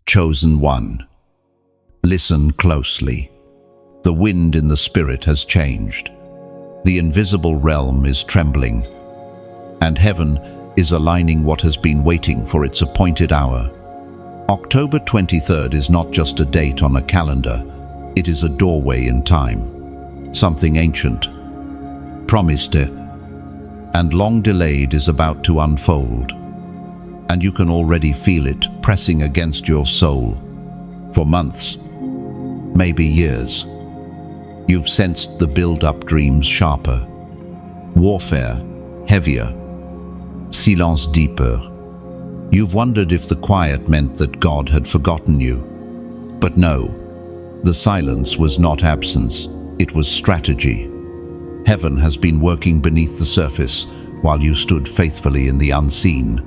Chosen one. Listen closely. The wind in the spirit has changed. The invisible realm is trembling, and heaven is aligning what has been waiting for its appointed hour. October 23rd is not just a date on a calendar, it is a doorway in time. Something ancient, promised, and long delayed is about to unfold, and you can already feel it pressing against your soul. For months, maybe years, you've sensed the build-up dreams sharper, warfare heavier, silence deeper. You've wondered if the quiet meant that God had forgotten you. But no, the silence was not absence, it was strategy. Heaven has been working beneath the surface while you stood faithfully in the unseen.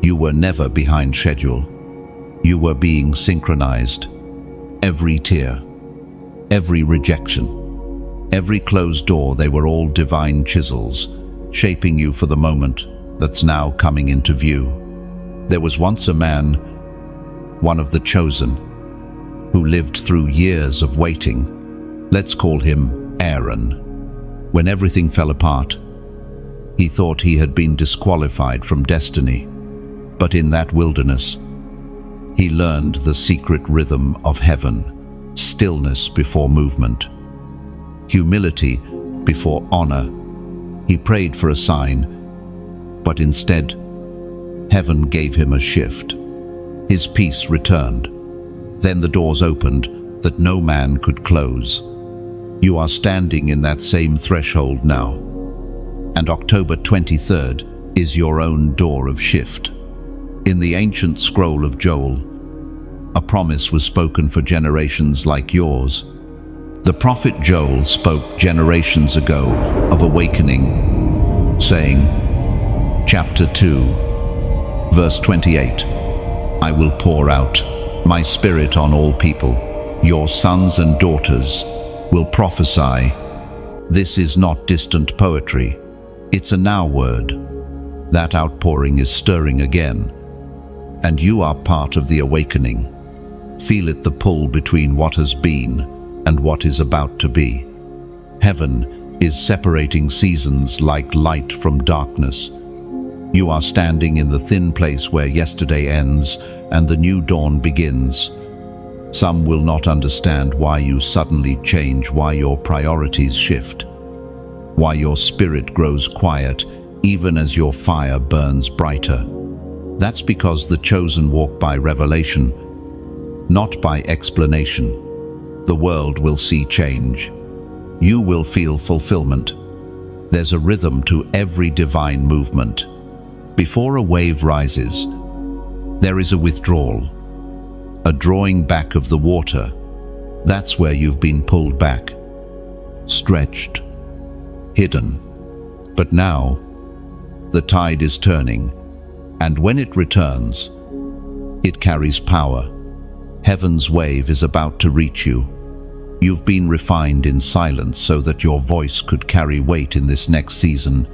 You were never behind schedule. You were being synchronized. Every tear, every rejection, every closed door, they were all divine chisels, shaping you for the moment that's now coming into view. There was once a man, one of the chosen, who lived through years of waiting. Let's call him Aaron. When everything fell apart, he thought he had been disqualified from destiny. But in that wilderness, he learned the secret rhythm of heaven, stillness before movement, humility before honor. He prayed for a sign, but instead, heaven gave him a shift. His peace returned. Then the doors opened that no man could close. You are standing in that same threshold now. And October 23rd is your own door of shift. In the ancient scroll of Joel, a promise was spoken for generations like yours. The prophet Joel spoke generations ago of awakening, saying, Chapter 2, verse 28, I will pour out my spirit on all people. Your sons and daughters will prophesy. This is not distant poetry. It's a now word. That outpouring is stirring again, and you are part of the awakening. Feel it, the pull between what has been and what is about to be. Heaven is separating seasons like light from darkness. You are standing in the thin place where yesterday ends and the new dawn begins. Some will not understand why you suddenly change, why your priorities shift, why your spirit grows quiet even as your fire burns brighter. That's because the chosen walk by revelation, not by explanation. The world will see change. You will feel fulfillment. There's a rhythm to every divine movement. Before a wave rises, there is a withdrawal, a drawing back of the water. That's where you've been pulled back, stretched, hidden. But now, the tide is turning, and when it returns, it carries power. Heaven's wave is about to reach you. You've been refined in silence so that your voice could carry weight in this next season.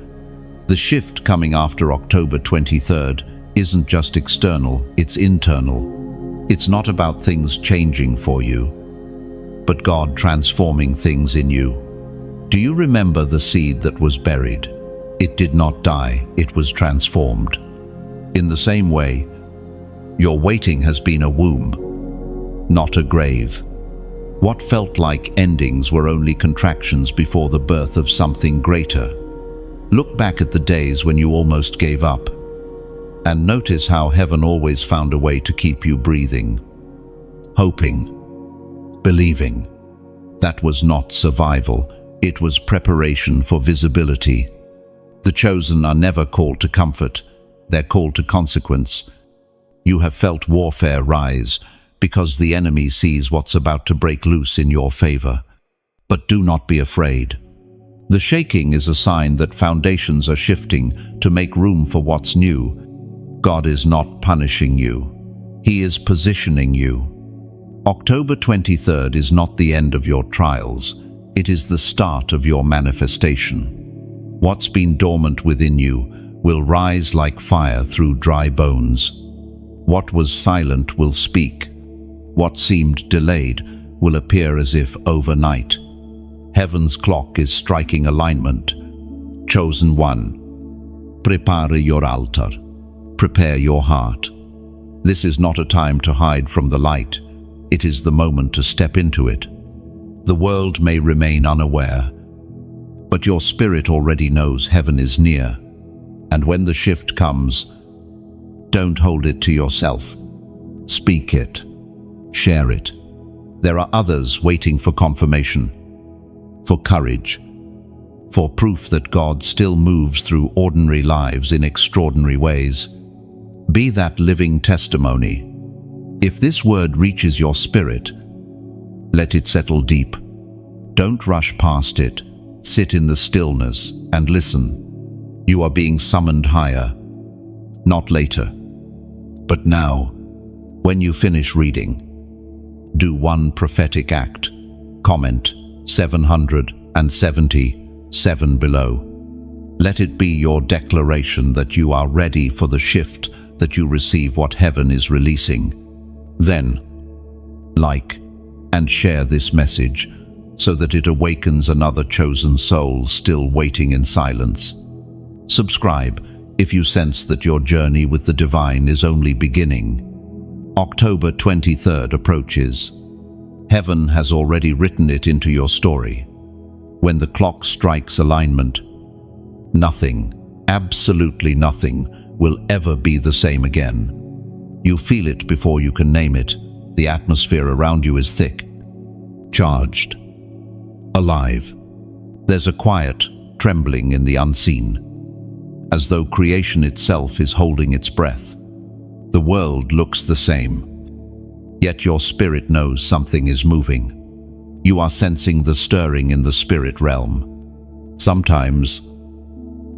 The shift coming after October 23rd isn't just external, it's internal. It's not about things changing for you, but God transforming things in you. Do you remember the seed that was buried? It did not die, it was transformed. In the same way, your waiting has been a womb, not a grave. What felt like endings were only contractions before the birth of something greater. Look back at the days when you almost gave up, and notice how heaven always found a way to keep you breathing, hoping, believing. That was not survival, it was preparation for visibility. The chosen are never called to comfort, they're called to consequence. You have felt warfare rise because the enemy sees what's about to break loose in your favor. But do not be afraid. The shaking is a sign that foundations are shifting to make room for what's new. God is not punishing you. He is positioning you. October 23rd is not the end of your trials. It is the start of your manifestation. What's been dormant within you will rise like fire through dry bones. What was silent will speak. What seemed delayed will appear as if overnight. Heaven's clock is striking alignment. Chosen one, prepare your altar. Prepare your heart. This is not a time to hide from the light. It is the moment to step into it. The world may remain unaware, but your spirit already knows heaven is near. And when the shift comes, don't hold it to yourself. Speak it. Share it. There are others waiting for confirmation, for courage, for proof that God still moves through ordinary lives in extraordinary ways. Be that living testimony. If this word reaches your spirit, let it settle deep. Don't rush past it. Sit in the stillness and listen. You are being summoned higher, not later, but now. When you finish reading, do one prophetic act. Comment 777 below. Let it be your declaration that you are ready for the shift, that you receive what heaven is releasing. Then, like and share this message so that it awakens another chosen soul still waiting in silence. Subscribe if you sense that your journey with the divine is only beginning. October 23rd approaches. Heaven has already written it into your story. When the clock strikes alignment, nothing, absolutely nothing, will ever be the same again. You feel it before you can name it. The atmosphere around you is thick, charged, alive. There's a quiet trembling in the unseen, as though creation itself is holding its breath. The world looks the same, yet your spirit knows something is moving. You are sensing the stirring in the spirit realm. Sometimes,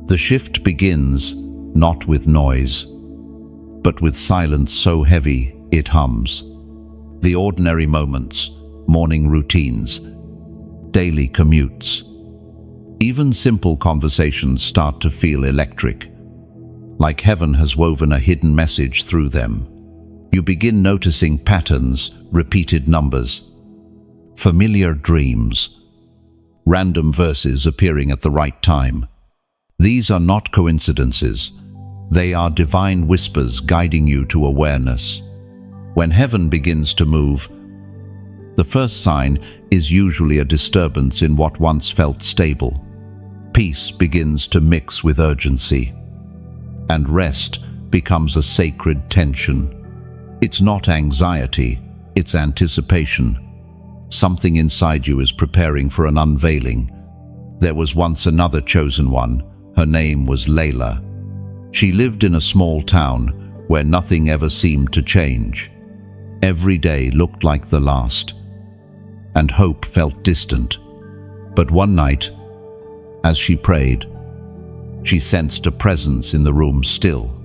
the shift begins not with noise, but with silence so heavy it hums. The ordinary moments, morning routines, daily commutes, even simple conversations start to feel electric, like heaven has woven a hidden message through them. You begin noticing patterns, repeated numbers, familiar dreams, random verses appearing at the right time. These are not coincidences. They are divine whispers guiding you to awareness. When heaven begins to move, the first sign is usually a disturbance in what once felt stable. Peace begins to mix with urgency, and rest becomes a sacred tension. It's not anxiety, it's anticipation. Something inside you is preparing for an unveiling. There was once another chosen one. Her name was Layla. She lived in a small town where nothing ever seemed to change. Every day looked like the last, and hope felt distant. But one night, as she prayed, she sensed a presence in the room, still,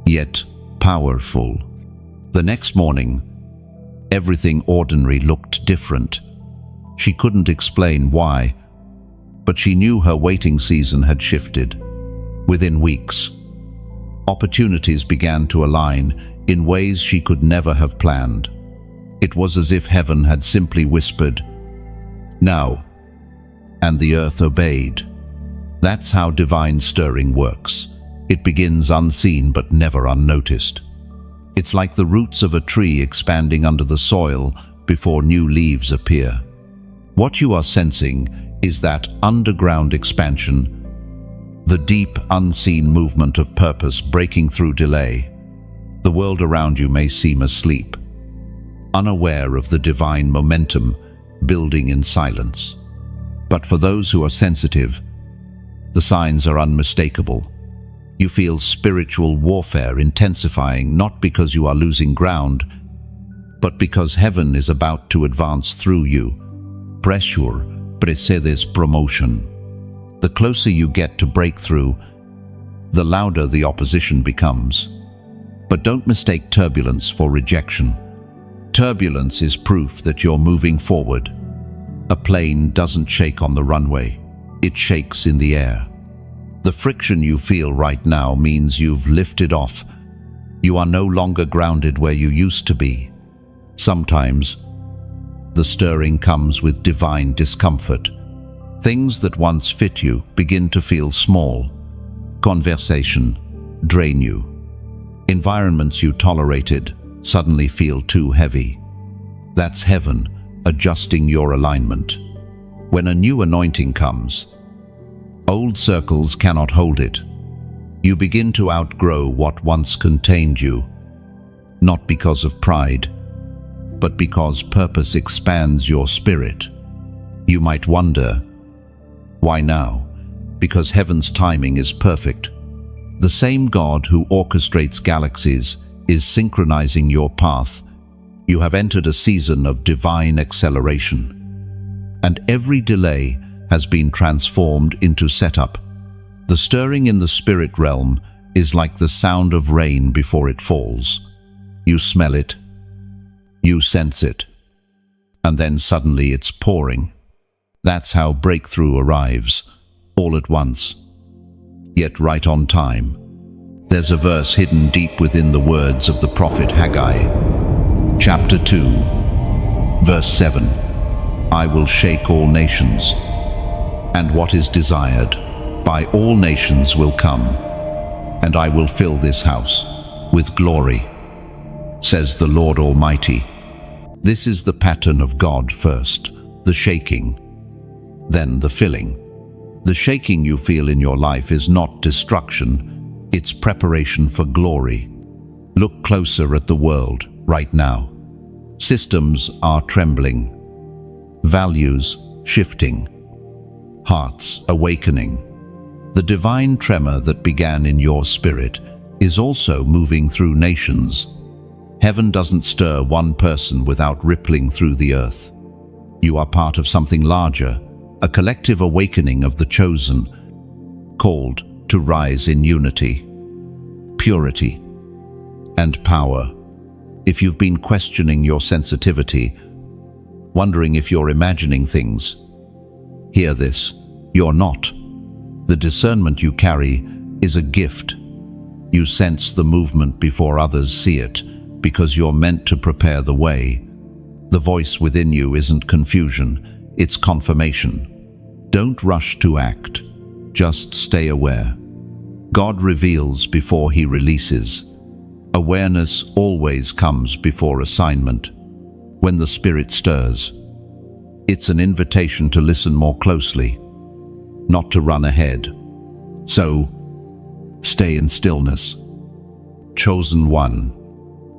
yet powerful. The next morning, everything ordinary looked different. She couldn't explain why, but she knew her waiting season had shifted. Within weeks, opportunities began to align in ways she could never have planned. It was as if heaven had simply whispered, "Now," and the earth obeyed. That's how divine stirring works. It begins unseen but never unnoticed. It's like the roots of a tree expanding under the soil before new leaves appear. What you are sensing is that underground expansion, the deep, unseen movement of purpose breaking through delay. The world around you may seem asleep, unaware of the divine momentum building in silence. But for those who are sensitive, the signs are unmistakable. You feel spiritual warfare intensifying, not because you are losing ground, but because heaven is about to advance through you. Pressure precedes promotion. The closer you get to breakthrough, the louder the opposition becomes. But don't mistake turbulence for rejection. Turbulence is proof that you're moving forward. A plane doesn't shake on the runway, it shakes in the air. The friction you feel right now means you've lifted off. You are no longer grounded where you used to be. Sometimes, the stirring comes with divine discomfort. Things that once fit you begin to feel small. Conversation drain you. Environments you tolerated suddenly feel too heavy. That's heaven adjusting your alignment. When a new anointing comes, old circles cannot hold it. You begin to outgrow what once contained you, not because of pride, but because purpose expands your spirit. You might wonder, why now? Because heaven's timing is perfect. The same God who orchestrates galaxies is synchronizing your path. You have entered a season of divine acceleration, and every delay has been transformed into setup. The stirring in the spirit realm is like the sound of rain before it falls. You smell it, you sense it, and then suddenly it's pouring. That's how breakthrough arrives, all at once, yet right on time. There's a verse hidden deep within the words of the prophet Haggai. Chapter 2, verse 7. I will shake all nations, and what is desired by all nations will come, and I will fill this house with glory, says the Lord Almighty. This is the pattern of God: first, the shaking, then the filling. The shaking you feel in your life is not destruction, it's preparation for glory. Look closer at the world right now. Systems are trembling, values shifting, hearts awakening. The divine tremor that began in your spirit is also moving through nations. Heaven doesn't stir one person without rippling through the earth. You are part of something larger, a collective awakening of the chosen, called to rise in unity, purity, and power. If you've been questioning your sensitivity, wondering if you're imagining things, hear this: you're not. The discernment you carry is a gift. You sense the movement before others see it, because you're meant to prepare the way. The voice within you isn't confusion, it's confirmation. Don't rush to act, just stay aware. God reveals before He releases. Awareness always comes before assignment. When the Spirit stirs, it's an invitation to listen more closely, not to run ahead. So, stay in stillness. Chosen one,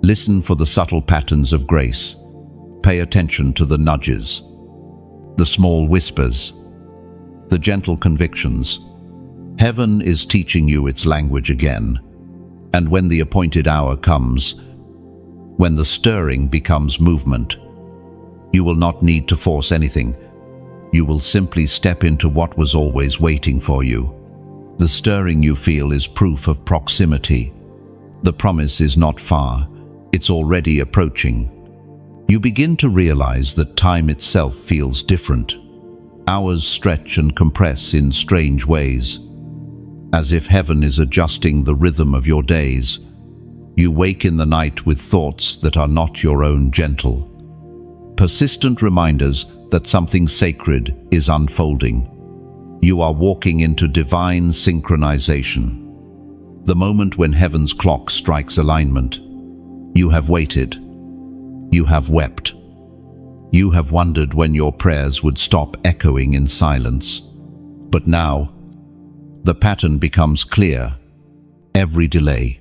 listen for the subtle patterns of grace. Pay attention to the nudges, the small whispers, the gentle convictions. Heaven is teaching you its language again. And when the appointed hour comes, when the stirring becomes movement, you will not need to force anything. You will simply step into what was always waiting for you. The stirring you feel is proof of proximity. The promise is not far, it's already approaching. You begin to realize that time itself feels different. Hours stretch and compress in strange ways, as if heaven is adjusting the rhythm of your days. You wake in the night with thoughts that are not your own, gentle, persistent reminders that something sacred is unfolding. You are walking into divine synchronization. The moment when heaven's clock strikes alignment. You have waited. You have wept. You have wondered when your prayers would stop echoing in silence. But now, the pattern becomes clear. Every delay,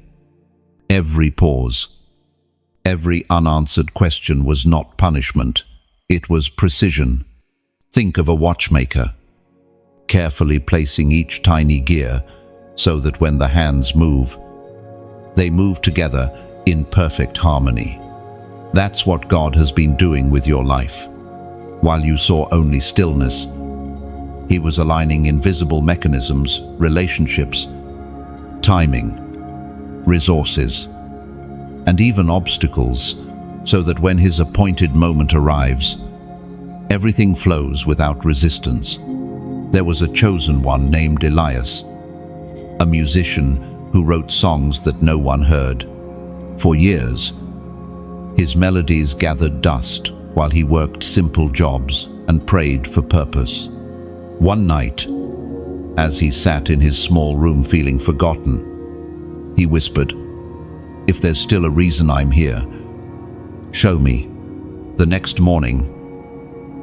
every pause, every unanswered question was not punishment. It was precision. Think of a watchmaker, carefully placing each tiny gear so that when the hands move, they move together in perfect harmony. That's what God has been doing with your life. While you saw only stillness, He was aligning invisible mechanisms, relationships, timing, resources, and even obstacles, so that when His appointed moment arrives, everything flows without resistance. There was a chosen one named Elias, a musician who wrote songs that no one heard. For years, His melodies gathered dust while he worked simple jobs and prayed for purpose. One night, as he sat in his small room feeling forgotten, he whispered, "If there's still a reason I'm here, show me." The next morning,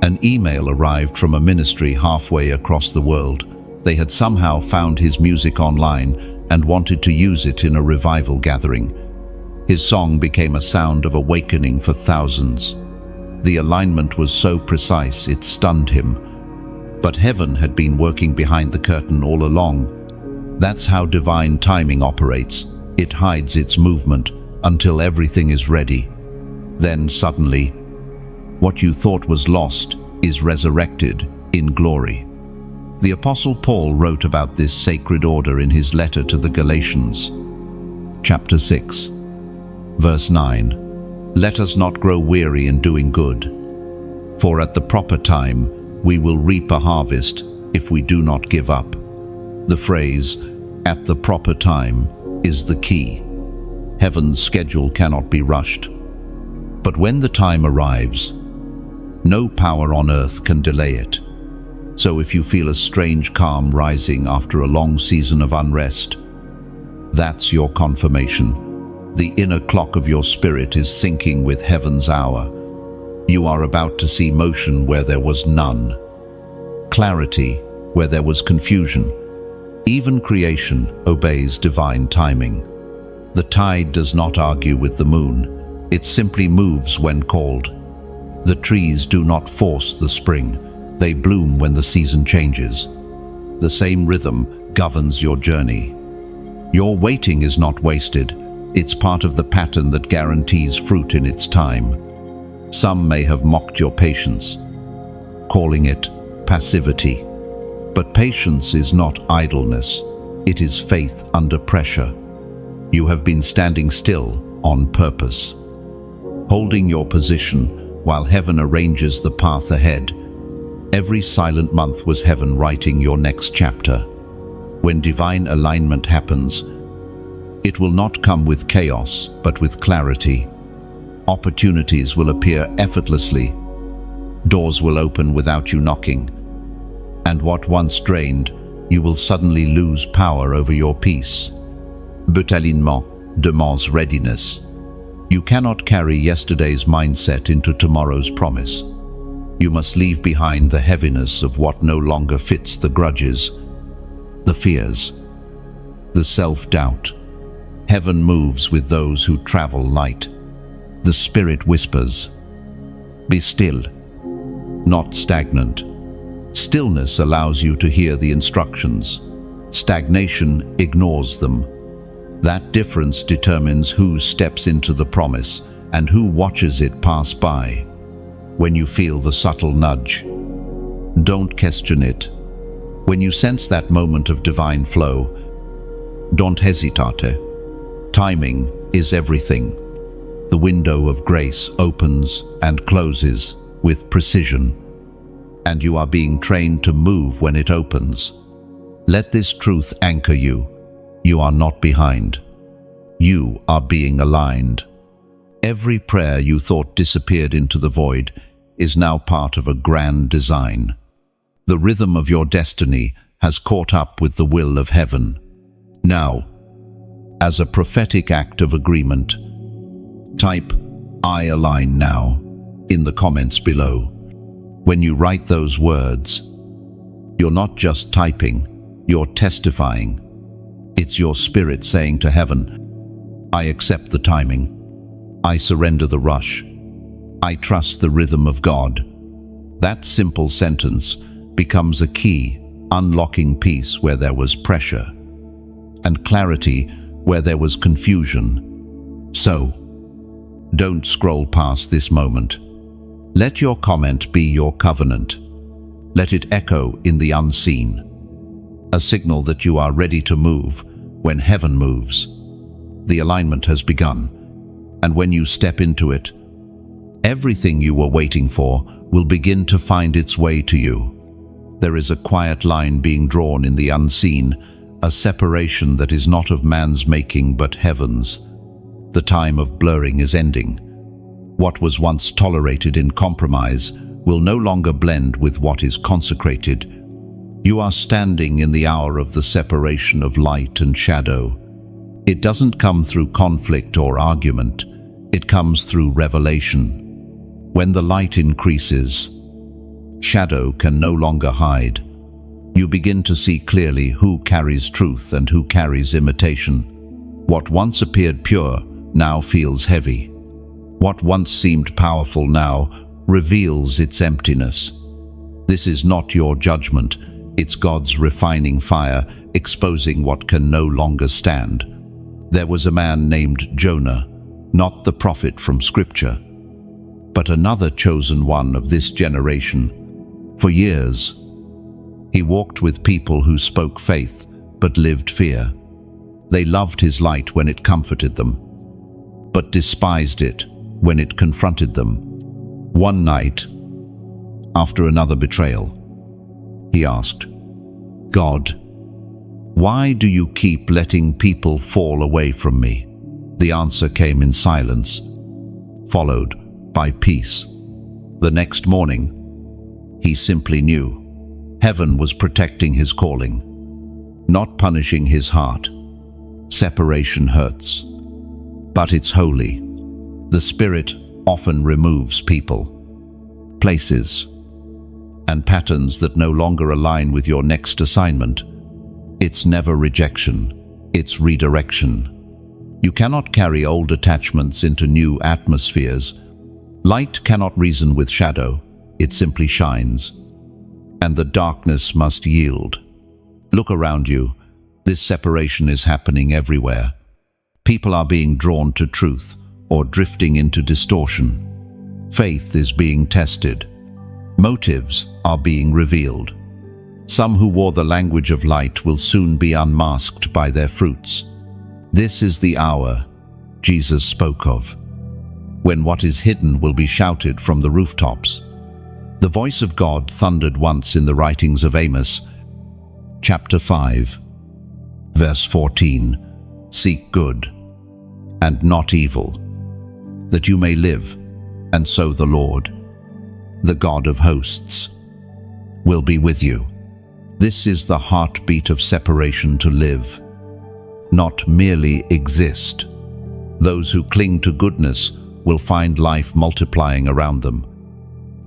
an email arrived from a ministry halfway across the world. They had somehow found his music online and wanted to use it in a revival gathering. His song became a sound of awakening for thousands. The alignment was so precise it stunned him. But heaven had been working behind the curtain all along. That's how divine timing operates. It hides its movement until everything is ready. Then suddenly, what you thought was lost is resurrected in glory. The Apostle Paul wrote about this sacred order in his letter to the Galatians. Chapter 6, verse 9. "Let us not grow weary in doing good, for at the proper time we will reap a harvest if we do not give up." The phrase, "at the proper time," is the key. Heaven's schedule cannot be rushed. But when the time arrives, no power on earth can delay it. So if you feel a strange calm rising after a long season of unrest, that's your confirmation. The inner clock of your spirit is syncing with heaven's hour. You are about to see motion where there was none, clarity where there was confusion. Even creation obeys divine timing. The tide does not argue with the moon. It simply moves when called. The trees do not force the spring. They bloom when the season changes. The same rhythm governs your journey. Your waiting is not wasted. It's part of the pattern that guarantees fruit in its time. Some may have mocked your patience, calling it passivity. But patience is not idleness. It is faith under pressure. You have been standing still on purpose, holding your position while heaven arranges the path ahead. Every silent month was heaven writing your next chapter. When divine alignment happens, it will not come with chaos, but with clarity. Opportunities will appear effortlessly. Doors will open without you knocking. And what once drained, you will suddenly lose power over your peace. But alignement demands readiness. You cannot carry yesterday's mindset into tomorrow's promise. You must leave behind the heaviness of what no longer fits, the grudges, the fears, the self-doubt. Heaven moves with those who travel light. The Spirit whispers, "Be still," not stagnant. Stillness allows you to hear the instructions. Stagnation ignores them. That difference determines who steps into the promise and who watches it pass by. When you feel the subtle nudge, don't question it. When you sense that moment of divine flow, don't hesitate. Timing is everything. The window of grace opens and closes with precision, and you are being trained to move when it opens. Let this truth anchor you. You are not behind. You are being aligned. Every prayer you thought disappeared into the void is now part of a grand design. The rhythm of your destiny has caught up with the will of heaven. Now, as a prophetic act of agreement, type "I align now" in the comments below. When you write those words, you're not just typing, you're testifying. It's your spirit saying to heaven, "I accept the timing. I surrender the rush. I trust the rhythm of God." That simple sentence becomes a key, unlocking peace where there was pressure and clarity where there was confusion. So, don't scroll past this moment. Let your comment be your covenant. Let it echo in the unseen, a signal that you are ready to move when heaven moves. The alignment has begun, and when you step into it, everything you were waiting for will begin to find its way to you. There is a quiet line being drawn in the unseen, a separation that is not of man's making but heaven's. The time of blurring is ending. What was once tolerated in compromise will no longer blend with what is consecrated. You are standing in the hour of the separation of light and shadow. It doesn't come through conflict or argument. It comes through revelation. When the light increases, shadow can no longer hide. You begin to see clearly who carries truth and who carries imitation. What once appeared pure now feels heavy. What once seemed powerful now reveals its emptiness. This is not your judgment. It's God's refining fire, exposing what can no longer stand. There was a man named Jonah, not the prophet from Scripture, but another chosen one of this generation. For years, he walked with people who spoke faith but lived fear. They loved his light when it comforted them, but despised it when it confronted them. One night, after another betrayal, he asked, "God, why do you keep letting people fall away from me?" The answer came in silence, followed by peace. The next morning, he simply knew heaven was protecting his calling, not punishing his heart. Separation hurts, but it's holy. The Spirit often removes people, places, and patterns that no longer align with your next assignment. It's never rejection, it's redirection. You cannot carry old attachments into new atmospheres. Light cannot reason with shadow, it simply shines. And the darkness must yield. Look around you. This separation is happening everywhere. People are being drawn to truth or drifting into distortion. Faith is being tested. Motives are being revealed. Some who wore the language of light will soon be unmasked by their fruits. This is the hour Jesus spoke of, when what is hidden will be shouted from the rooftops. The voice of God thundered once in the writings of Amos, chapter 5, verse 14, "Seek good and not evil, that you may live, and so the Lord, the God of hosts, will be with you." This is the heartbeat of separation: to live, not merely exist. Those who cling to goodness will find life multiplying around them,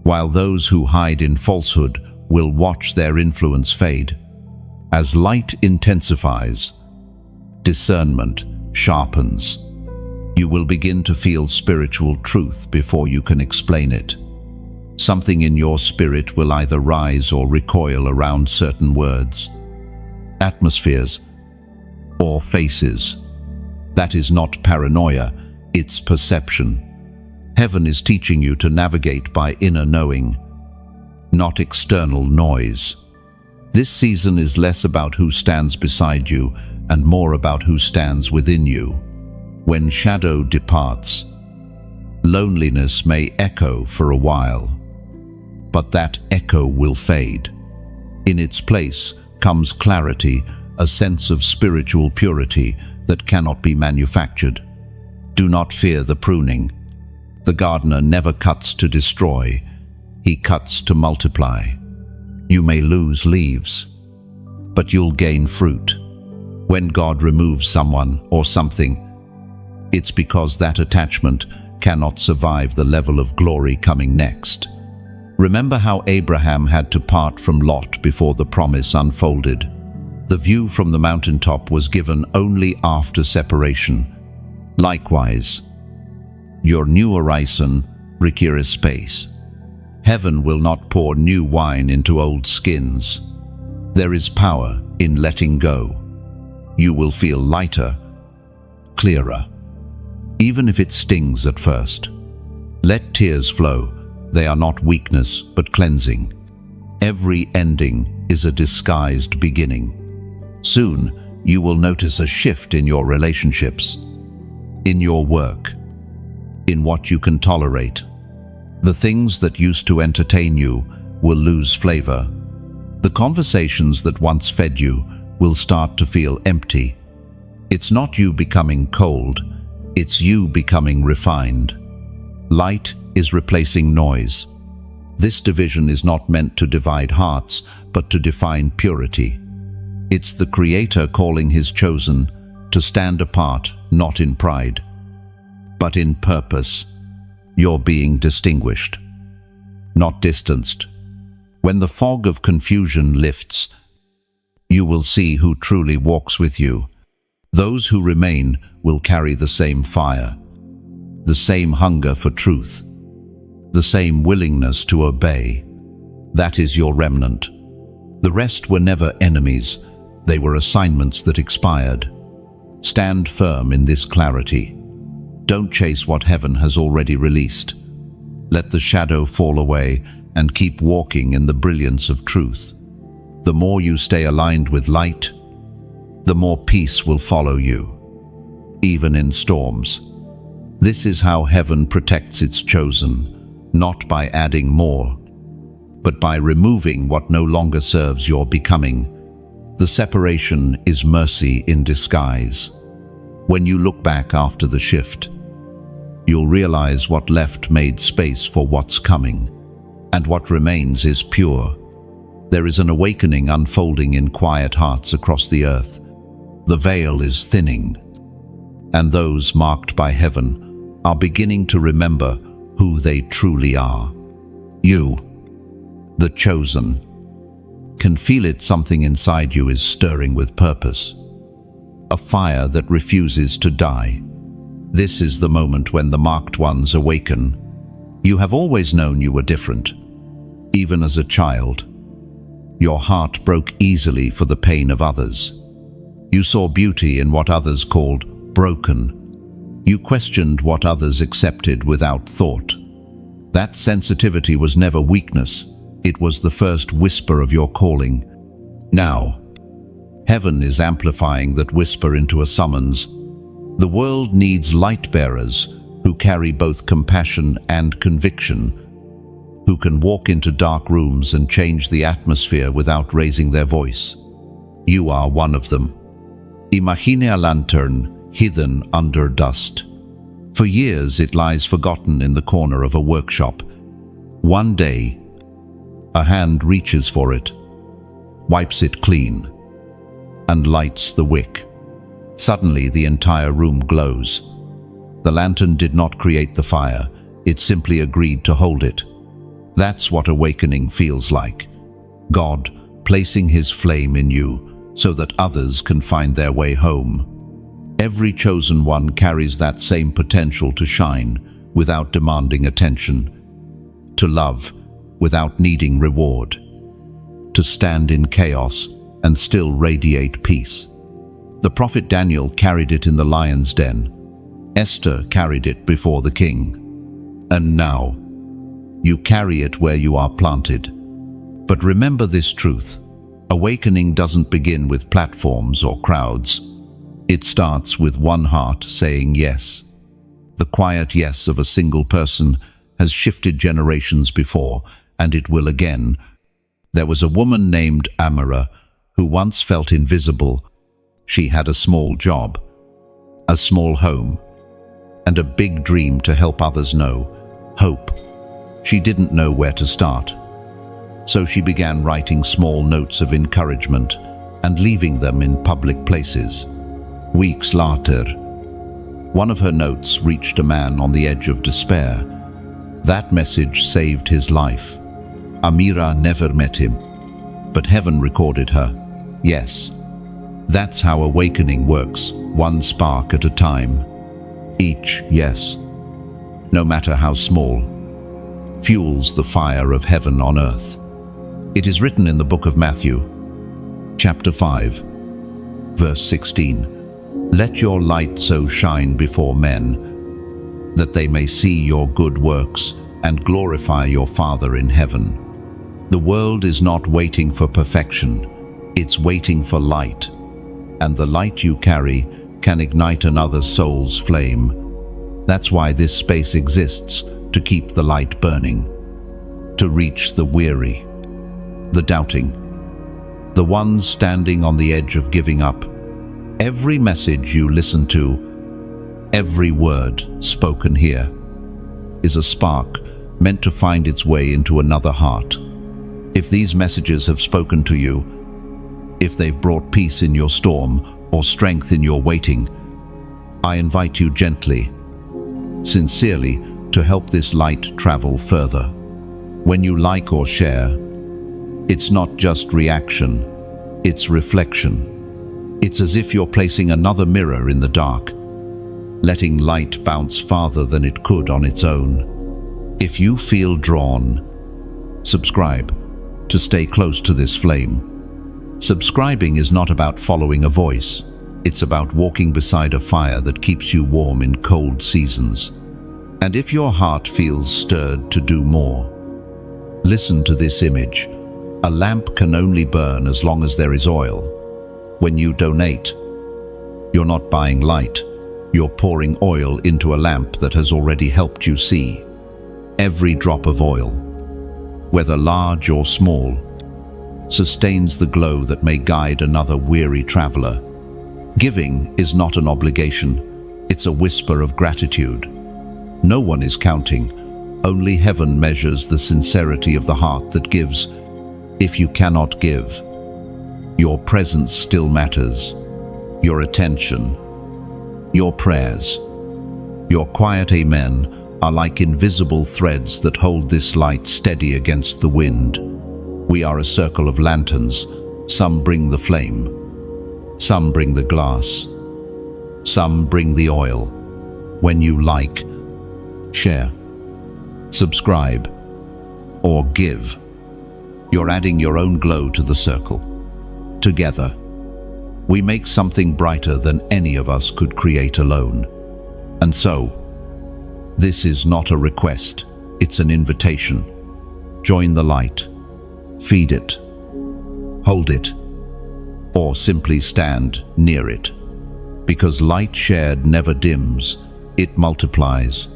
while those who hide in falsehood will watch their influence fade. As light intensifies, discernment sharpens. You will begin to feel spiritual truth before you can explain it. Something in your spirit will either rise or recoil around certain words, atmospheres, or faces. That is not paranoia, it's perception. Heaven is teaching you to navigate by inner knowing, not external noise. This season is less about who stands beside you and more about who stands within you. When shadow departs, loneliness may echo for a while, but that echo will fade. In its place comes clarity, a sense of spiritual purity that cannot be manufactured. Do not fear the pruning. The gardener never cuts to destroy, he cuts to multiply. You may lose leaves, but you'll gain fruit. When God removes someone or something, it's because that attachment cannot survive the level of glory coming next. Remember how Abraham had to part from Lot before the promise unfolded. The view from the mountaintop was given only after separation. Likewise, your new horizon requires space. Heaven will not pour new wine into old skins. There is power in letting go. You will feel lighter, clearer, even if it stings at first. Let tears flow. They are not weakness, but cleansing. Every ending is a disguised beginning. Soon, you will notice a shift in your relationships, in your work, in what you can tolerate. The things that used to entertain you will lose flavor. The conversations that once fed you will start to feel empty. It's not you becoming cold, it's you becoming refined. Light is replacing noise. This division is not meant to divide hearts, but to define purity. It's the Creator calling His chosen to stand apart, not in pride, but in purpose. You're being distinguished, not distanced. When the fog of confusion lifts, you will see who truly walks with you. Those who remain will carry the same fire, the same hunger for truth, the same willingness to obey. That is your remnant. The rest were never enemies. They were assignments that expired. Stand firm in this clarity. Don't chase what heaven has already released. Let the shadow fall away and keep walking in the brilliance of truth. The more you stay aligned with light, the more peace will follow you, even in storms. This is how heaven protects its chosen, not by adding more, but by removing what no longer serves your becoming. The separation is mercy in disguise. When you look back after the shift, you'll realize what left made space for what's coming, and what remains is pure. There is an awakening unfolding in quiet hearts across the earth. The veil is thinning, and those marked by heaven are beginning to remember who they truly are. You, the chosen, can feel it. Something inside you is stirring with purpose, a fire that refuses to die. This is the moment when the marked ones awaken. You have always known you were different. Even as a child, your heart broke easily for the pain of others. You saw beauty in what others called broken. You questioned what others accepted without thought. That sensitivity was never weakness. It was the first whisper of your calling. Now, heaven is amplifying that whisper into a summons. The world needs light bearers who carry both compassion and conviction, who can walk into dark rooms and change the atmosphere without raising their voice. You are one of them. Imagine a lantern hidden under dust. For years it lies forgotten in the corner of a workshop. One day, a hand reaches for it, wipes it clean, and lights the wick. Suddenly the entire room glows. The lantern did not create the fire, it simply agreed to hold it. That's what awakening feels like. God placing His flame in you so that others can find their way home. Every chosen one carries that same potential to shine without demanding attention, to love without needing reward, to stand in chaos and still radiate peace. The prophet Daniel carried it in the lion's den. Esther carried it before the king. And now, you carry it where you are planted. But remember this truth: awakening doesn't begin with platforms or crowds. It starts with one heart saying yes. The quiet yes of a single person has shifted generations before, and it will again. There was a woman named Amara who once felt invisible. She had a small job, a small home, and a big dream to help others know hope. She didn't know where to start, so she began writing small notes of encouragement and leaving them in public places. Weeks later, one of her notes reached a man on the edge of despair. That message saved his life. Amira never met him, but heaven recorded her. Yes, that's how awakening works, one spark at a time. Each yes, no matter how small, fuels the fire of heaven on earth. It is written in the book of Matthew, chapter 5, verse 16, "Let your light so shine before men, that they may see your good works and glorify your Father in heaven." The world is not waiting for perfection, it's waiting for light, and the light you carry can ignite another soul's flame. That's why this space exists, to keep the light burning, to reach the weary, the doubting, the ones standing on the edge of giving up. Every message you listen to, every word spoken here, is a spark meant to find its way into another heart. If these messages have spoken to you, if they've brought peace in your storm or strength in your waiting, I invite you gently, sincerely, to help this light travel further. When you like or share, it's not just reaction, it's reflection. It's as if you're placing another mirror in the dark, letting light bounce farther than it could on its own. If you feel drawn, subscribe to stay close to this flame. Subscribing is not about following a voice. It's about walking beside a fire that keeps you warm in cold seasons. And if your heart feels stirred to do more, listen to this image. A lamp can only burn as long as there is oil. When you donate, you're not buying light. You're pouring oil into a lamp that has already helped you see. Every drop of oil, whether large or small, sustains the glow that may guide another weary traveler. Giving is not an obligation, it's a whisper of gratitude. No one is counting, only heaven measures the sincerity of the heart that gives. If you cannot give, your presence still matters. Your attention, your prayers, your quiet amen are like invisible threads that hold this light steady against the wind. We are a circle of lanterns. Some bring the flame, some bring the glass, some bring the oil. When you like, share, subscribe, or give, you're adding your own glow to the circle. Together, we make something brighter than any of us could create alone. And so, this is not a request, it's an invitation. Join the light, feed it, hold it, or simply stand near it. Because light shared never dims, it multiplies.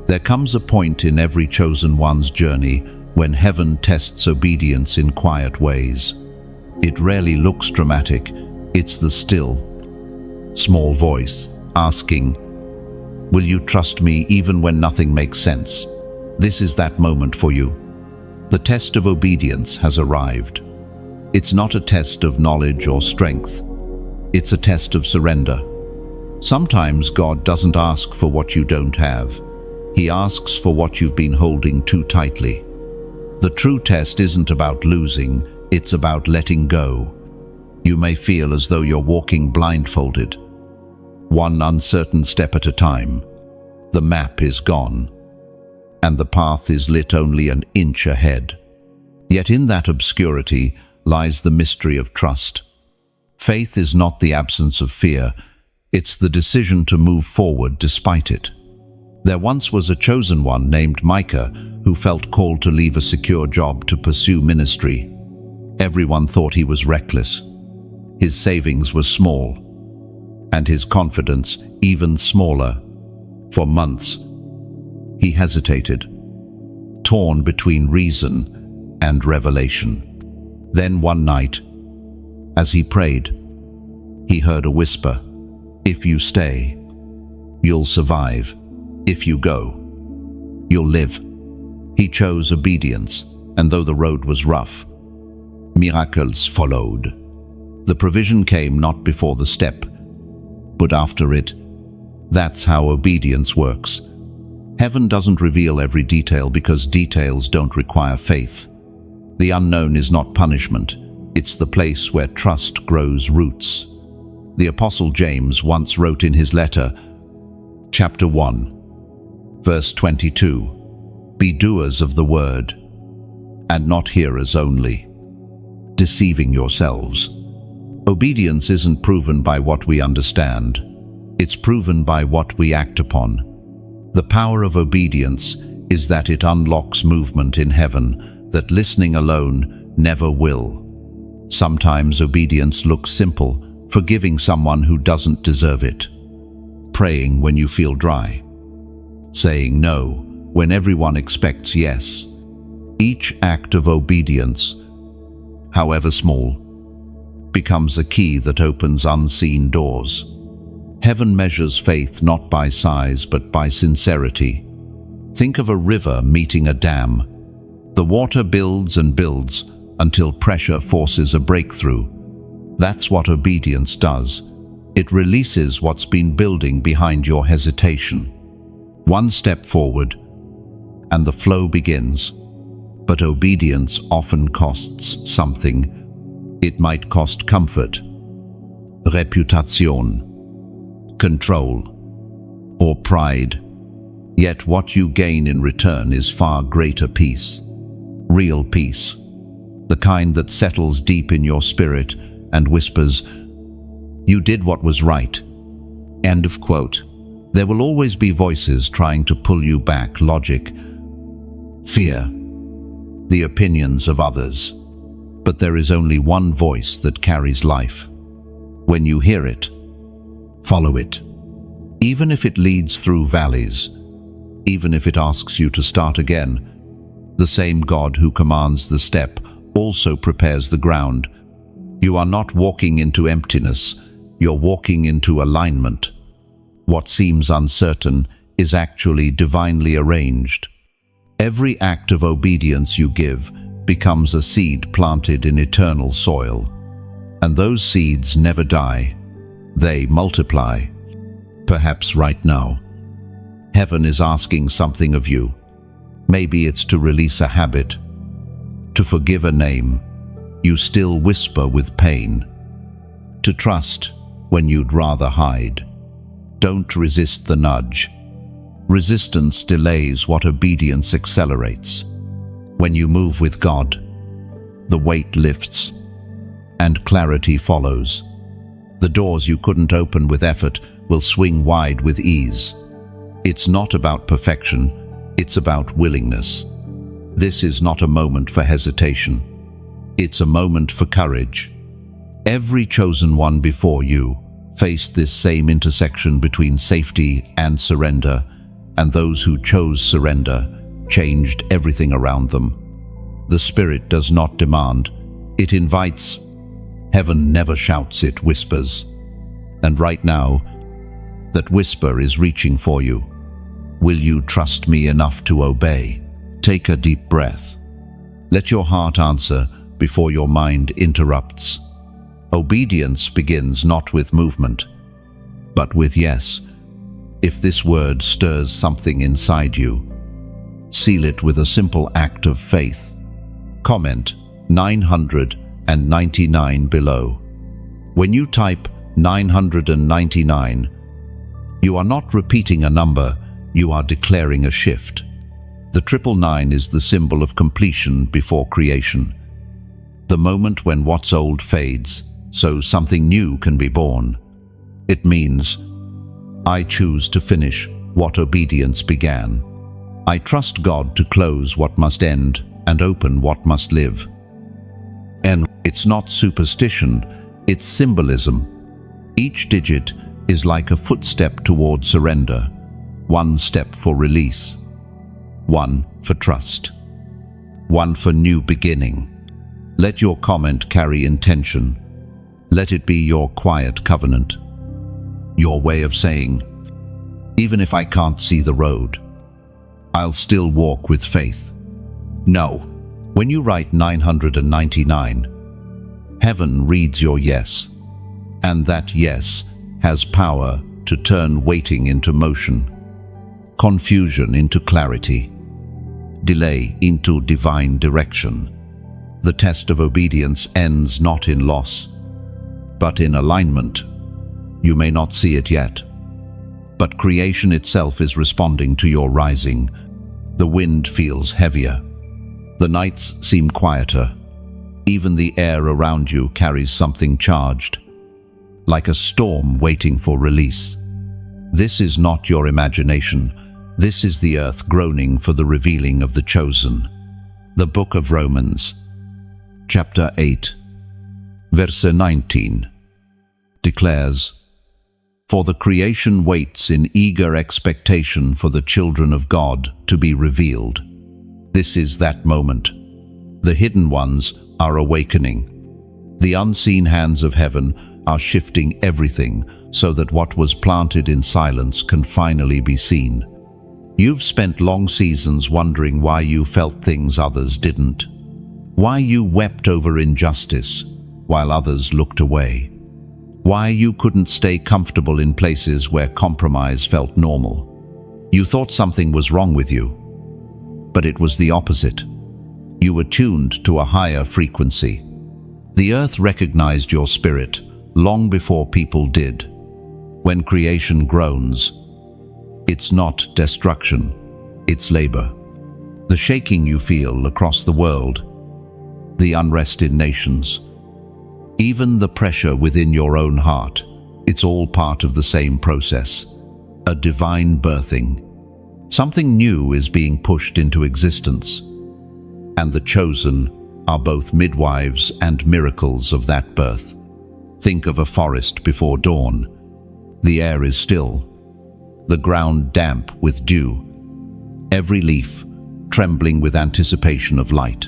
There comes a point in every chosen one's journey when heaven tests obedience in quiet ways. It rarely looks dramatic. It's the still, small voice asking, "Will you trust me even when nothing makes sense?" This is that moment for you. The test of obedience has arrived. It's not a test of knowledge or strength. It's a test of surrender. Sometimes God doesn't ask for what you don't have. He asks for what you've been holding too tightly. The true test isn't about losing, it's about letting go. You may feel as though you're walking blindfolded, one uncertain step at a time. The map is gone, and the path is lit only an inch ahead. Yet in that obscurity lies the mystery of trust. Faith is not the absence of fear, it's the decision to move forward despite it. There once was a chosen one named Micah who felt called to leave a secure job to pursue ministry. Everyone thought he was reckless. His savings were small, and his confidence even smaller. For months, he hesitated, torn between reason and revelation. Then one night, as he prayed, he heard a whisper, "If you stay, you'll survive. If you go, you'll live." He chose obedience, and though the road was rough, miracles followed. The provision came not before the step, but after it. That's how obedience works. Heaven doesn't reveal every detail because details don't require faith. The unknown is not punishment, it's the place where trust grows roots. The Apostle James once wrote in his letter, chapter 1, verse 22, "Be doers of the word, and not hearers only, deceiving yourselves." Obedience isn't proven by what we understand. It's proven by what we act upon. The power of obedience is that it unlocks movement in heaven that listening alone never will. Sometimes obedience looks simple, forgiving someone who doesn't deserve it, praying when you feel dry, saying no when everyone expects yes. Each act of obedience, however small, becomes a key that opens unseen doors. Heaven measures faith not by size but by sincerity. Think of a river meeting a dam. The water builds and builds until pressure forces a breakthrough. That's what obedience does. It releases what's been building behind your hesitation. One step forward, and the flow begins. But obedience often costs something. It might cost comfort, reputation, control, or pride. Yet what you gain in return is far greater peace. Real peace. The kind that settles deep in your spirit and whispers, "You did what was right." End of quote. There will always be voices trying to pull you back: logic, fear, the opinions of others. But there is only one voice that carries life. When you hear it, follow it. Even if it leads through valleys, even if it asks you to start again, the same God who commands the step also prepares the ground. You are not walking into emptiness, you're walking into alignment. What seems uncertain is actually divinely arranged. Every act of obedience you give becomes a seed planted in eternal soil. And those seeds never die, they multiply. Perhaps right now, heaven is asking something of you. Maybe it's to release a habit, to forgive a name you still whisper with pain, to trust when you'd rather hide. Don't resist the nudge. Resistance delays what obedience accelerates. When you move with God, the weight lifts and clarity follows. The doors you couldn't open with effort will swing wide with ease. It's not about perfection, it's about willingness. This is not a moment for hesitation. It's a moment for courage. Every chosen one before you faced this same intersection between safety and surrender, and those who chose surrender changed everything around them. The Spirit does not demand, it invites. Heaven never shouts, it whispers. And right now, that whisper is reaching for you. Will you trust me enough to obey? Take a deep breath. Let your heart answer before your mind interrupts. Obedience begins not with movement, but with yes. If this word stirs something inside you, seal it with a simple act of faith. Comment 999 below. When you type 999, you are not repeating a number, you are declaring a shift. The 999 is the symbol of completion before creation. The moment when what's old fades, so something new can be born. It means, I choose to finish what obedience began. I trust God to close what must end and open what must live. And it's not superstition, it's symbolism. Each digit is like a footstep toward surrender. One step for release. One for trust. One for new beginning. Let your comment carry intention. Let it be your quiet covenant. Your way of saying, even if I can't see the road, I'll still walk with faith. No, when you write 999, heaven reads your yes, and that yes has power to turn waiting into motion, confusion into clarity, delay into divine direction. The test of obedience ends not in loss, but in alignment. You may not see it yet, but creation itself is responding to your rising. The wind feels heavier. The nights seem quieter. Even the air around you carries something charged, like a storm waiting for release. This is not your imagination. This is the earth groaning for the revealing of the chosen. The Book of Romans, chapter 8, verse 19, declares, For the creation waits in eager expectation for the children of God to be revealed. This is that moment. The hidden ones are awakening. The unseen hands of heaven are shifting everything so that what was planted in silence can finally be seen. You've spent long seasons wondering why you felt things others didn't. Why you wept over injustice while others looked away. Why you couldn't stay comfortable in places where compromise felt normal. You thought something was wrong with you, but it was the opposite. You were tuned to a higher frequency. The earth recognized your spirit long before people did. When creation groans, it's not destruction, it's labor. The shaking you feel across the world, the unrest in nations, even the pressure within your own heart, it's all part of the same process, a divine birthing. Something new is being pushed into existence, and the chosen are both midwives and miracles of that birth. Think of a forest before dawn. The air is still, the ground damp with dew, every leaf trembling with anticipation of light.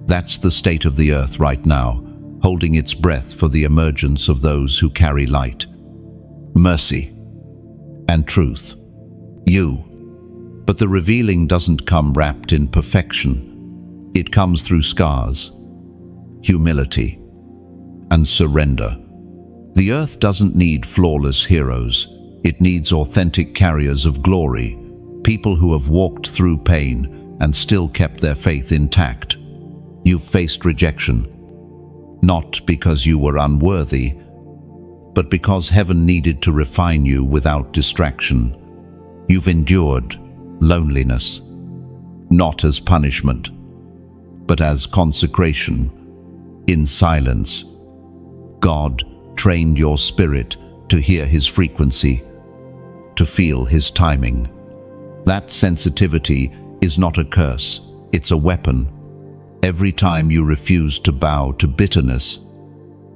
That's the state of the earth right now, holding its breath for the emergence of those who carry light, mercy, and truth. You. But the revealing doesn't come wrapped in perfection. It comes through scars, humility, and surrender. The earth doesn't need flawless heroes. It needs authentic carriers of glory, people who have walked through pain and still kept their faith intact. You've faced rejection, not because you were unworthy, but because heaven needed to refine you without distraction. You've endured loneliness, not as punishment, but as consecration. In silence, God trained your spirit to hear His frequency, to feel His timing. That sensitivity is not a curse, it's a weapon. Every time you refused to bow to bitterness,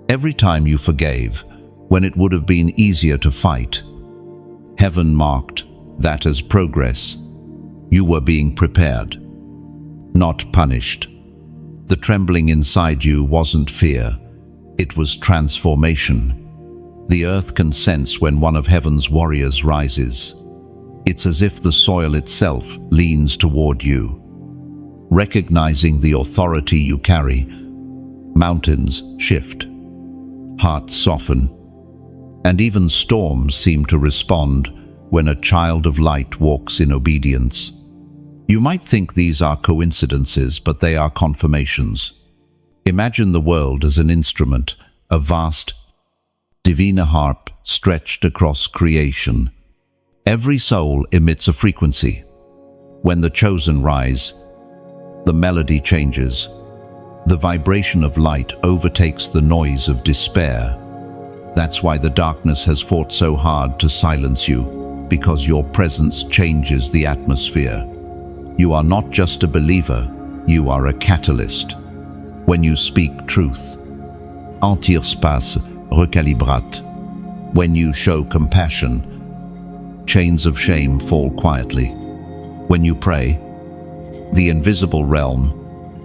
every time you forgave when it would have been easier to fight, heaven marked that as progress. You were being prepared, not punished. The trembling inside you wasn't fear, it was transformation. The earth can sense when one of heaven's warriors rises. It's as if the soil itself leans toward you. Recognizing the authority you carry, mountains shift, hearts soften, and even storms seem to respond when a child of light walks in obedience. You might think these are coincidences, but they are confirmations. Imagine the world as an instrument, a vast, divine harp stretched across creation. Every soul emits a frequency. When the chosen rise, the melody changes. The vibration of light overtakes the noise of despair. That's why the darkness has fought so hard to silence you, because your presence changes the atmosphere. You are not just a believer, you are a catalyst. When you speak truth, anti-espace recalibrate. When you show compassion, chains of shame fall quietly. When you pray, the invisible realm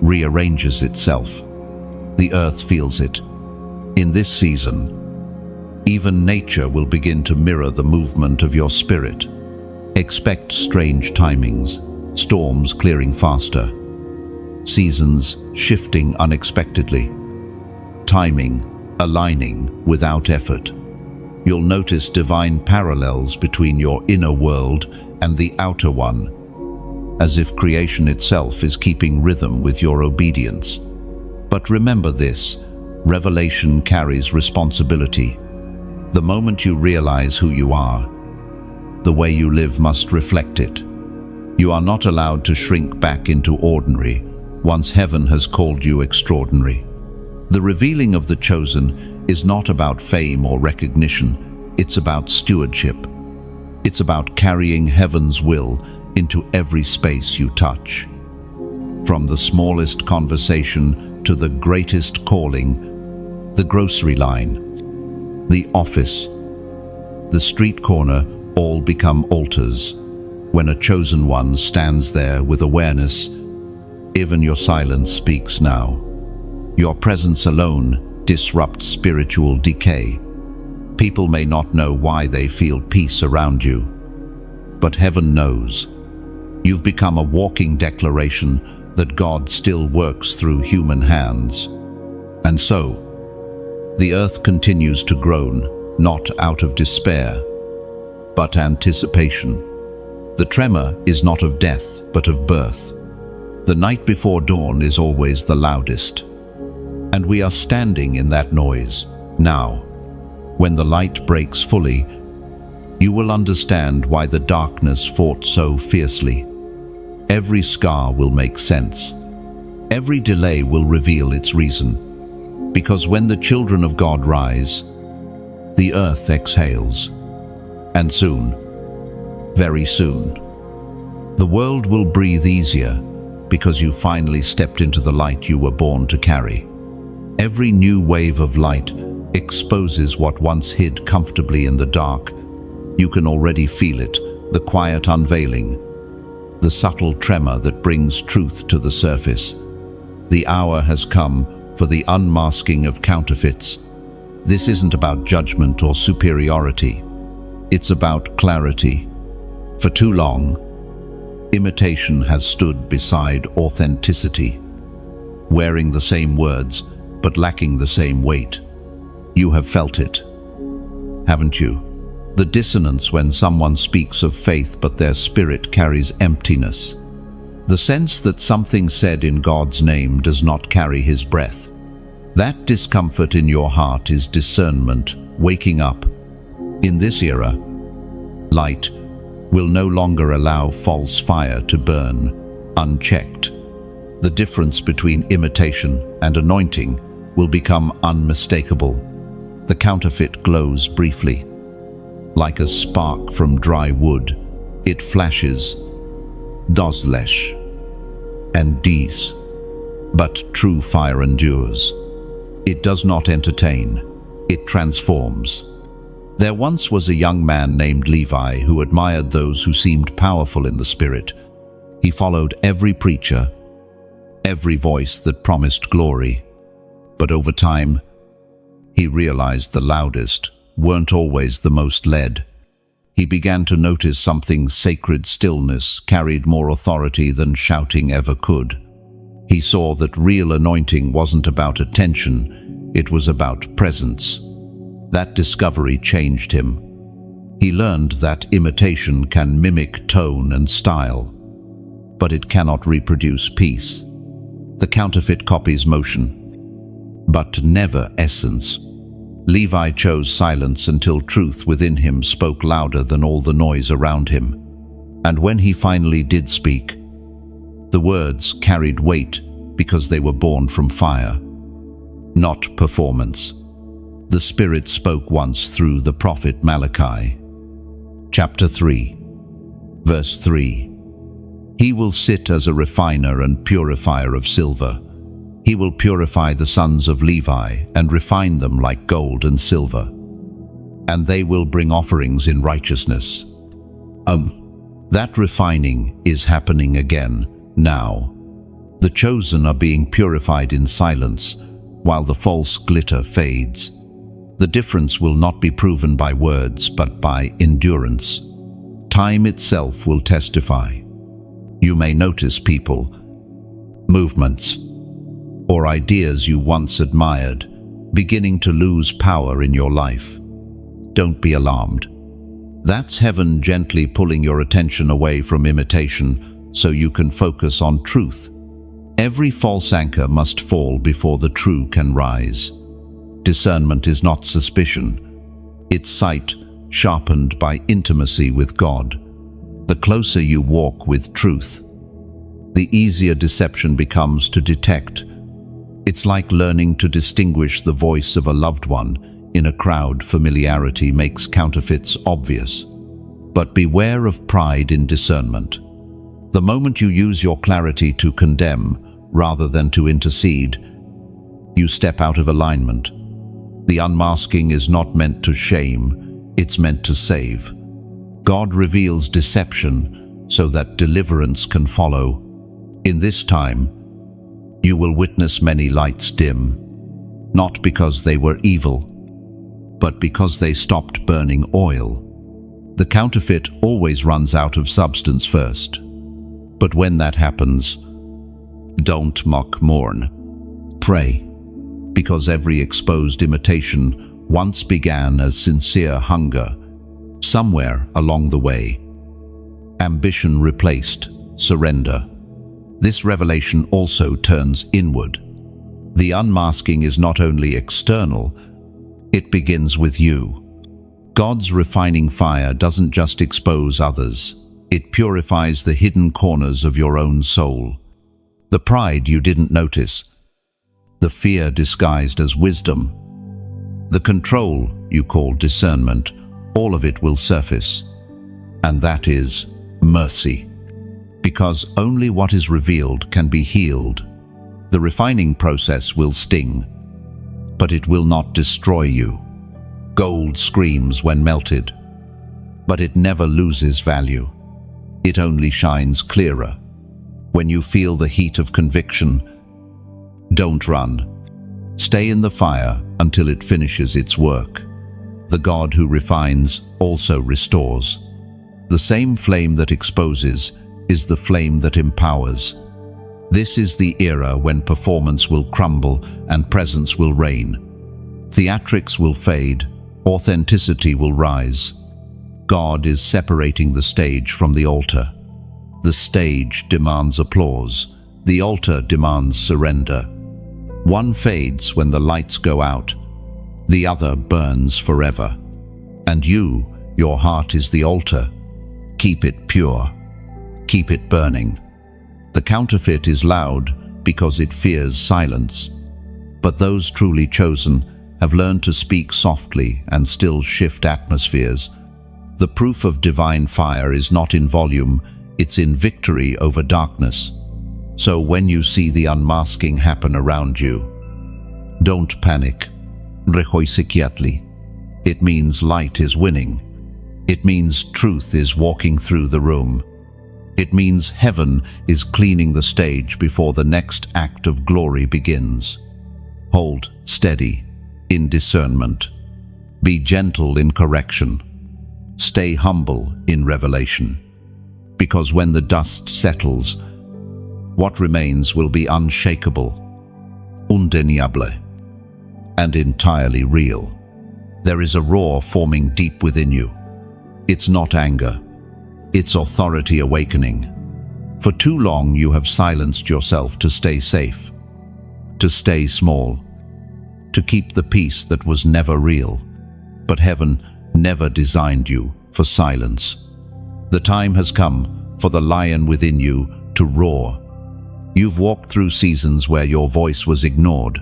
rearranges itself. The earth feels it. In this season, even nature will begin to mirror the movement of your spirit. Expect strange timings, storms clearing faster, seasons shifting unexpectedly, timing aligning without effort. You'll notice divine parallels between your inner world and the outer one, as if creation itself is keeping rhythm with your obedience. But remember this, revelation carries responsibility. The moment you realize who you are, the way you live must reflect it. You are not allowed to shrink back into ordinary, once heaven has called you extraordinary. The revealing of the chosen is not about fame or recognition, it's about stewardship. It's about carrying heaven's will into every space you touch. From the smallest conversation to the greatest calling, the grocery line, the office, the street corner, all become altars. When a chosen one stands there with awareness, even your silence speaks now. Your presence alone disrupts spiritual decay. People may not know why they feel peace around you, but heaven knows. You've become a walking declaration that God still works through human hands. And so, the earth continues to groan, not out of despair, but anticipation. The tremor is not of death, but of birth. The night before dawn is always the loudest. And we are standing in that noise, now. When the light breaks fully, you will understand why the darkness fought so fiercely. Every scar will make sense. Every delay will reveal its reason. Because when the children of God rise, the earth exhales. And soon, very soon, the world will breathe easier because you finally stepped into the light you were born to carry. Every new wave of light exposes what once hid comfortably in the dark. You can already feel it, the quiet unveiling, the subtle tremor that brings truth to the surface. The hour has come for the unmasking of counterfeits. This isn't about judgment or superiority. It's about clarity. For too long, imitation has stood beside authenticity, wearing the same words but lacking the same weight. You have felt it, haven't you? The dissonance when someone speaks of faith but their spirit carries emptiness. The sense that something said in God's name does not carry His breath. That discomfort in your heart is discernment waking up. In this era, light will no longer allow false fire to burn unchecked. The difference between imitation and anointing will become unmistakable. The counterfeit glows briefly. Like a spark from dry wood, it flashes, dozlesh, and dies. But true fire endures. It does not entertain, it transforms. There once was a young man named Levi who admired those who seemed powerful in the spirit. He followed every preacher, every voice that promised glory. But over time, he realized the loudest weren't always the most led. He began to notice something: sacred stillness carried more authority than shouting ever could. He saw that real anointing wasn't about attention, it was about presence. That discovery changed him. He learned that imitation can mimic tone and style, but it cannot reproduce peace. The counterfeit copies motion, but never essence. Levi chose silence until truth within him spoke louder than all the noise around him. And when he finally did speak, the words carried weight because they were born from fire, not performance. The Spirit spoke once through the prophet Malachi. Chapter 3, verse 3. He will sit as a refiner and purifier of silver. He will purify the sons of Levi and refine them like gold and silver. And they will bring offerings in righteousness. That refining is happening again, now. The chosen are being purified in silence, while the false glitter fades. The difference will not be proven by words, but by endurance. Time itself will testify. You may notice people, movements, or ideas you once admired beginning to lose power in your life. Don't be alarmed. That's heaven gently pulling your attention away from imitation so you can focus on truth. Every false anchor must fall before the true can rise. Discernment is not suspicion. It's sight sharpened by intimacy with God. The closer you walk with truth, the easier deception becomes to detect. It's like learning to distinguish the voice of a loved one. In a crowd, familiarity makes counterfeits obvious. But beware of pride in discernment. The moment you use your clarity to condemn rather than to intercede, you step out of alignment. The unmasking is not meant to shame, it's meant to save. God reveals deception so that deliverance can follow. In this time, you will witness many lights dim, not because they were evil, but because they stopped burning oil. The counterfeit always runs out of substance first. But when that happens, don't mock mourn. Pray, because every exposed imitation once began as sincere hunger, somewhere along the way. Ambition replaced surrender. This revelation also turns inward. The unmasking is not only external, it begins with you. God's refining fire doesn't just expose others, it purifies the hidden corners of your own soul. The pride you didn't notice, the fear disguised as wisdom, the control you call discernment, all of it will surface. And that is mercy. Because only what is revealed can be healed. The refining process will sting, but it will not destroy you. Gold screams when melted, but it never loses value. It only shines clearer. When you feel the heat of conviction, don't run. Stay in the fire until it finishes its work. The God who refines also restores. The same flame that exposes is the flame that empowers. This is the era when performance will crumble and presence will reign. Theatrics will fade, authenticity will rise. God is separating the stage from the altar. The stage demands applause. The altar demands surrender. One fades when the lights go out. The other burns forever. And you, your heart is the altar. Keep it pure. Keep it burning. The counterfeit is loud because it fears silence. But those truly chosen have learned to speak softly and still shift atmospheres. The proof of divine fire is not in volume, it's in victory over darkness. So when you see the unmasking happen around you, don't panic. Rejoice. It means light is winning. It means truth is walking through the room. It means heaven is cleaning the stage before the next act of glory begins. Hold steady in discernment. Be gentle in correction. Stay humble in revelation. Because when the dust settles, what remains will be unshakable, undeniable, and entirely real. There is a roar forming deep within you. It's not anger. It's authority awakening. For too long you have silenced yourself to stay safe, to stay small, to keep the peace that was never real. But heaven never designed you for silence. The time has come for the lion within you to roar. You've walked through seasons where your voice was ignored,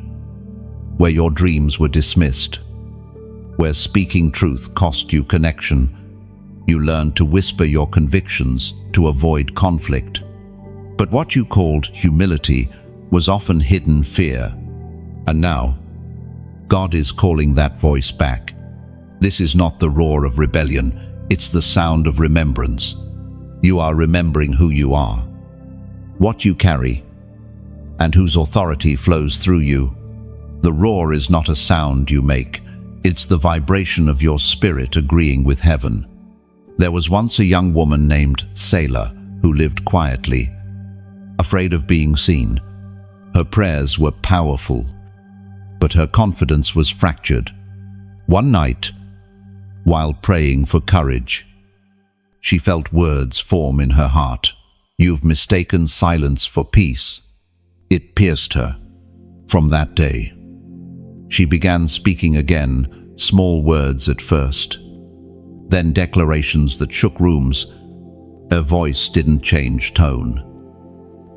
where your dreams were dismissed, where speaking truth cost you connection. You learned to whisper your convictions to avoid conflict. But what you called humility was often hidden fear. And now, God is calling that voice back. This is not the roar of rebellion, it's the sound of remembrance. You are remembering who you are, what you carry, and whose authority flows through you. The roar is not a sound you make, it's the vibration of your spirit agreeing with heaven. There was once a young woman named Selah who lived quietly, afraid of being seen. Her prayers were powerful, but her confidence was fractured. One night, while praying for courage, she felt words form in her heart. "You've mistaken silence for peace." It pierced her. From that day, she began speaking again, small words at first, then declarations that shook rooms. Her voice didn't change tone,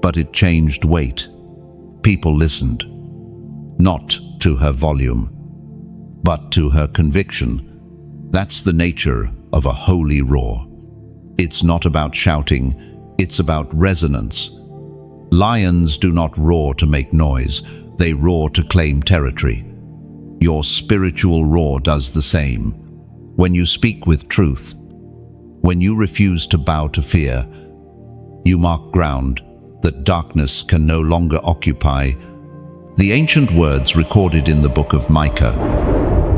but it changed weight. People listened, not to her volume, but to her conviction. That's the nature of a holy roar. It's not about shouting, it's about resonance. Lions do not roar to make noise, they roar to claim territory. Your spiritual roar does the same. When you speak with truth, when you refuse to bow to fear, you mark ground that darkness can no longer occupy. The ancient words recorded in the book of Micah,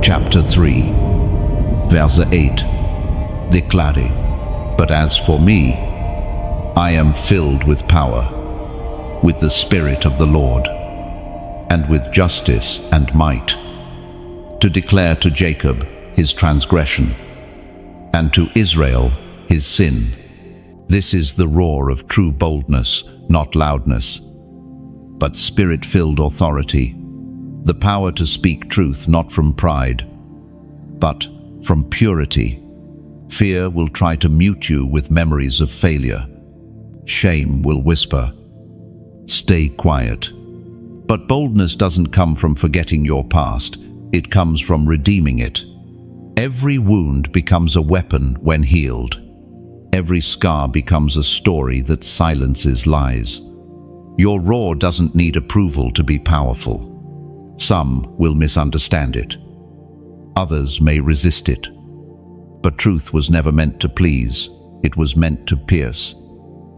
chapter 3, verse 8, declare, "But as for me, I am filled with power, with the Spirit of the Lord, and with justice and might, to declare to Jacob his transgression, and to Israel his sin. This is the roar of true boldness, not loudness, but Spirit-filled authority, the power to speak truth not from pride, but from purity. Fear will try to mute you with memories of failure. Shame will whisper, "Stay quiet." But boldness doesn't come from forgetting your past, it comes from redeeming it. Every wound becomes a weapon when healed. Every scar becomes a story that silences lies. Your roar doesn't need approval to be powerful. Some will misunderstand it. Others may resist it. But truth was never meant to please, it was meant to pierce.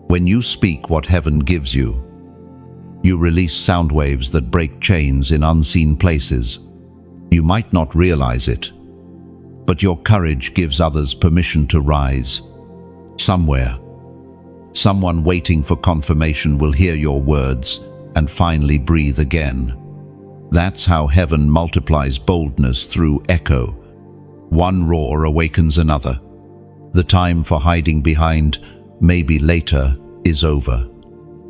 When you speak what heaven gives you, you release sound waves that break chains in unseen places. You might not realize it, but your courage gives others permission to rise. Somewhere, someone waiting for confirmation will hear your words and finally breathe again. That's how heaven multiplies boldness through echo. One roar awakens another. The time for hiding behind "maybe later" is over.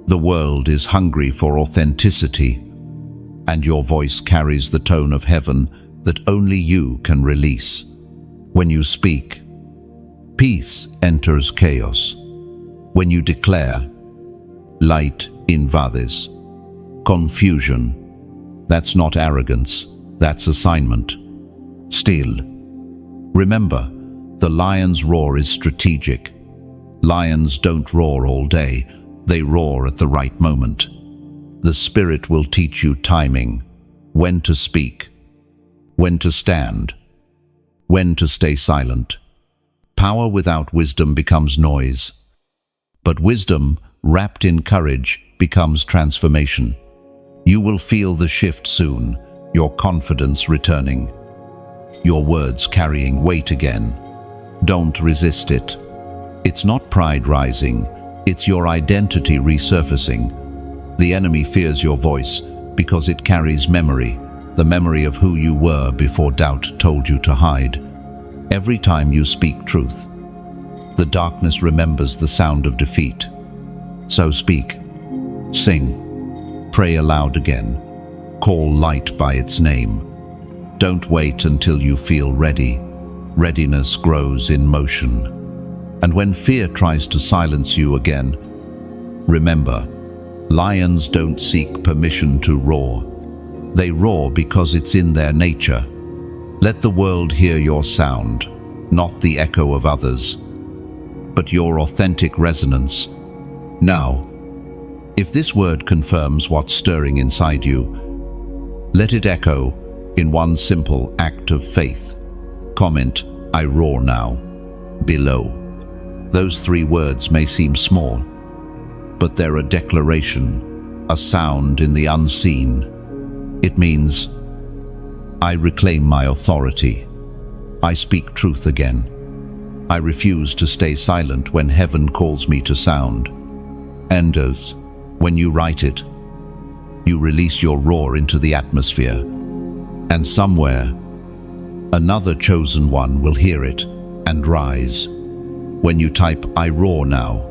The world is hungry for authenticity, and your voice carries the tone of heaven that only you can release. When you speak, peace enters chaos. When you declare, light invades confusion. That's not arrogance, that's assignment. Still, remember, the lion's roar is strategic. Lions don't roar all day, they roar at the right moment. The Spirit will teach you timing, when to speak, when to stand, when to stay silent. Power without wisdom becomes noise, but wisdom wrapped in courage becomes transformation. You will feel the shift soon, your confidence returning, your words carrying weight again. Don't resist it. It's not pride rising, it's your identity resurfacing. The enemy fears your voice because it carries memory, the memory of who you were before doubt told you to hide. Every time you speak truth, the darkness remembers the sound of defeat. So speak, sing, pray aloud again, call light by its name. Don't wait until you feel ready. Readiness grows in motion. And when fear tries to silence you again, remember, lions don't seek permission to roar. They roar because it's in their nature. Let the world hear your sound, not the echo of others, but your authentic resonance. Now, if this word confirms what's stirring inside you, let it echo in one simple act of faith. Comment, "I roar now," below. Those 3 words may seem small, but they're a declaration, a sound in the unseen. It means, I reclaim my authority. I speak truth again. I refuse to stay silent when heaven calls me to sound. And as when you write it, you release your roar into the atmosphere. And somewhere, another chosen one will hear it and rise. When you type, "I roar now,"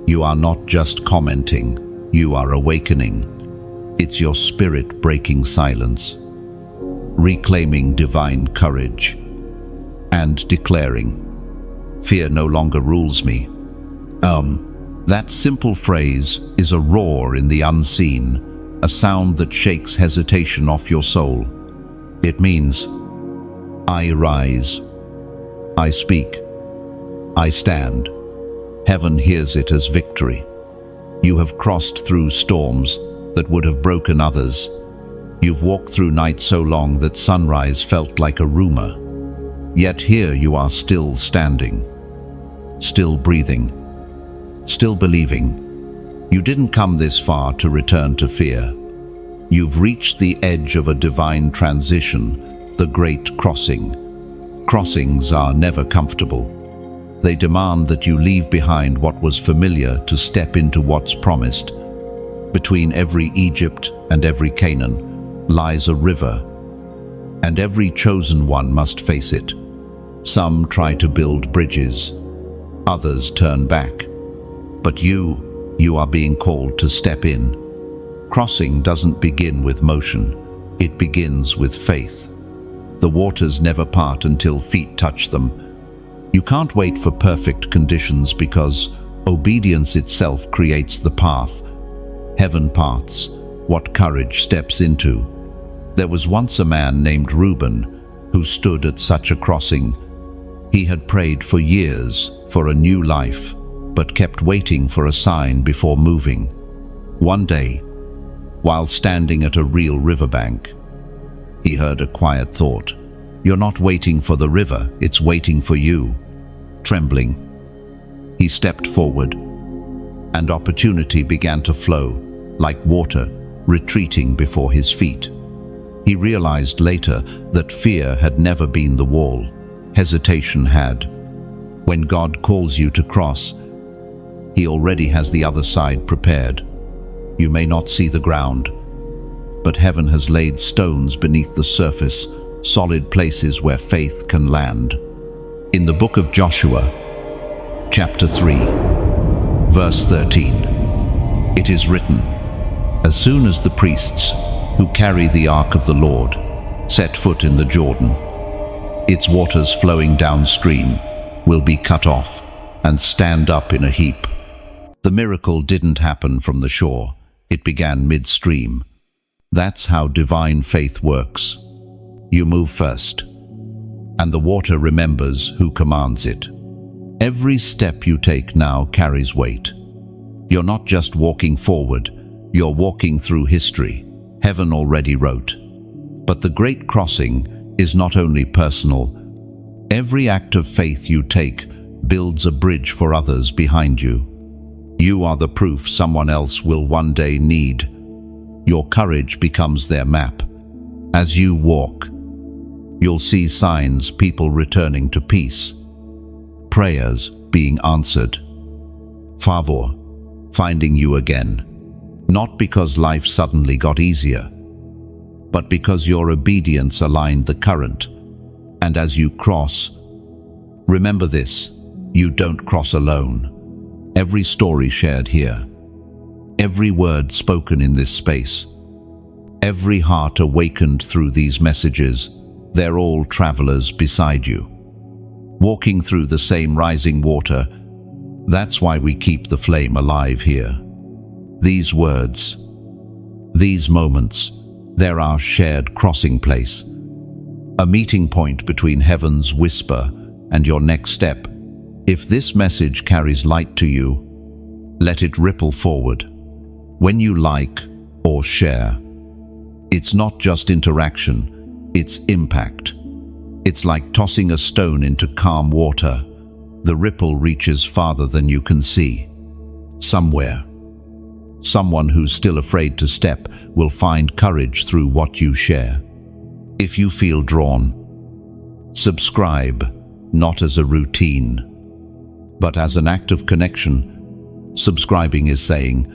you are not just commenting, you are awakening. It's your spirit breaking silence, reclaiming divine courage, and declaring, "Fear no longer rules me." That simple phrase is a roar in the unseen, a sound that shakes hesitation off your soul. It means, I rise, I speak, I stand. Heaven hears it as victory. You have crossed through storms that would have broken others. You've walked through night so long that sunrise felt like a rumor. Yet here you are still standing, still breathing, still believing. You didn't come this far to return to fear. You've reached the edge of a divine transition, the great crossing. Crossings are never comfortable. They demand that you leave behind what was familiar to step into what's promised. Between every Egypt and every Canaan lies a river, and every chosen one must face it. Some try to build bridges, others turn back. But you are being called to step in. Crossing doesn't begin with motion, it begins with faith. The waters never part until feet touch them. You can't wait for perfect conditions because obedience itself creates the path. Heaven parts what courage steps into. There was once a man named Reuben who stood at such a crossing. He had prayed for years for a new life, but kept waiting for a sign before moving. One day, while standing at a real riverbank, he heard a quiet thought. You're not waiting for the river, it's waiting for you. Trembling, he stepped forward, and opportunity began to flow, like water retreating before his feet. He realized later that fear had never been the wall, hesitation had. When God calls you to cross, He already has the other side prepared. You may not see the ground, but heaven has laid stones beneath the surface, solid places where faith can land. In the book of Joshua, chapter 3, verse 13, it is written, "As soon as the priests who carry the ark of the Lord set foot in the Jordan, its waters flowing downstream will be cut off and stand up in a heap." The miracle didn't happen from the shore, it began midstream. That's how divine faith works. You move first, and the water remembers who commands it. Every step you take now carries weight. You're not just walking forward, you're walking through history. Heaven already wrote. But the great crossing is not only personal. Every act of faith you take builds a bridge for others behind you. You are the proof someone else will one day need. Your courage becomes their map. As you walk, you'll see signs, people returning to peace, prayers being answered, favor finding you again. Not because life suddenly got easier, but because your obedience aligned the current. And as you cross, remember this, you don't cross alone. Every story shared here, every word spoken in this space, every heart awakened through these messages, they're all travelers beside you, walking through the same rising water. That's why we keep the flame alive here. These words, these moments, they're our shared crossing place, a meeting point between heaven's whisper and your next step. If this message carries light to you, let it ripple forward. When you like or share, it's not just interaction, it's impact. It's like tossing a stone into calm water. The ripple reaches farther than you can see. Somewhere, someone who's still afraid to step will find courage through what you share. If you feel drawn, subscribe, not as a routine, but as an act of connection. Subscribing is saying,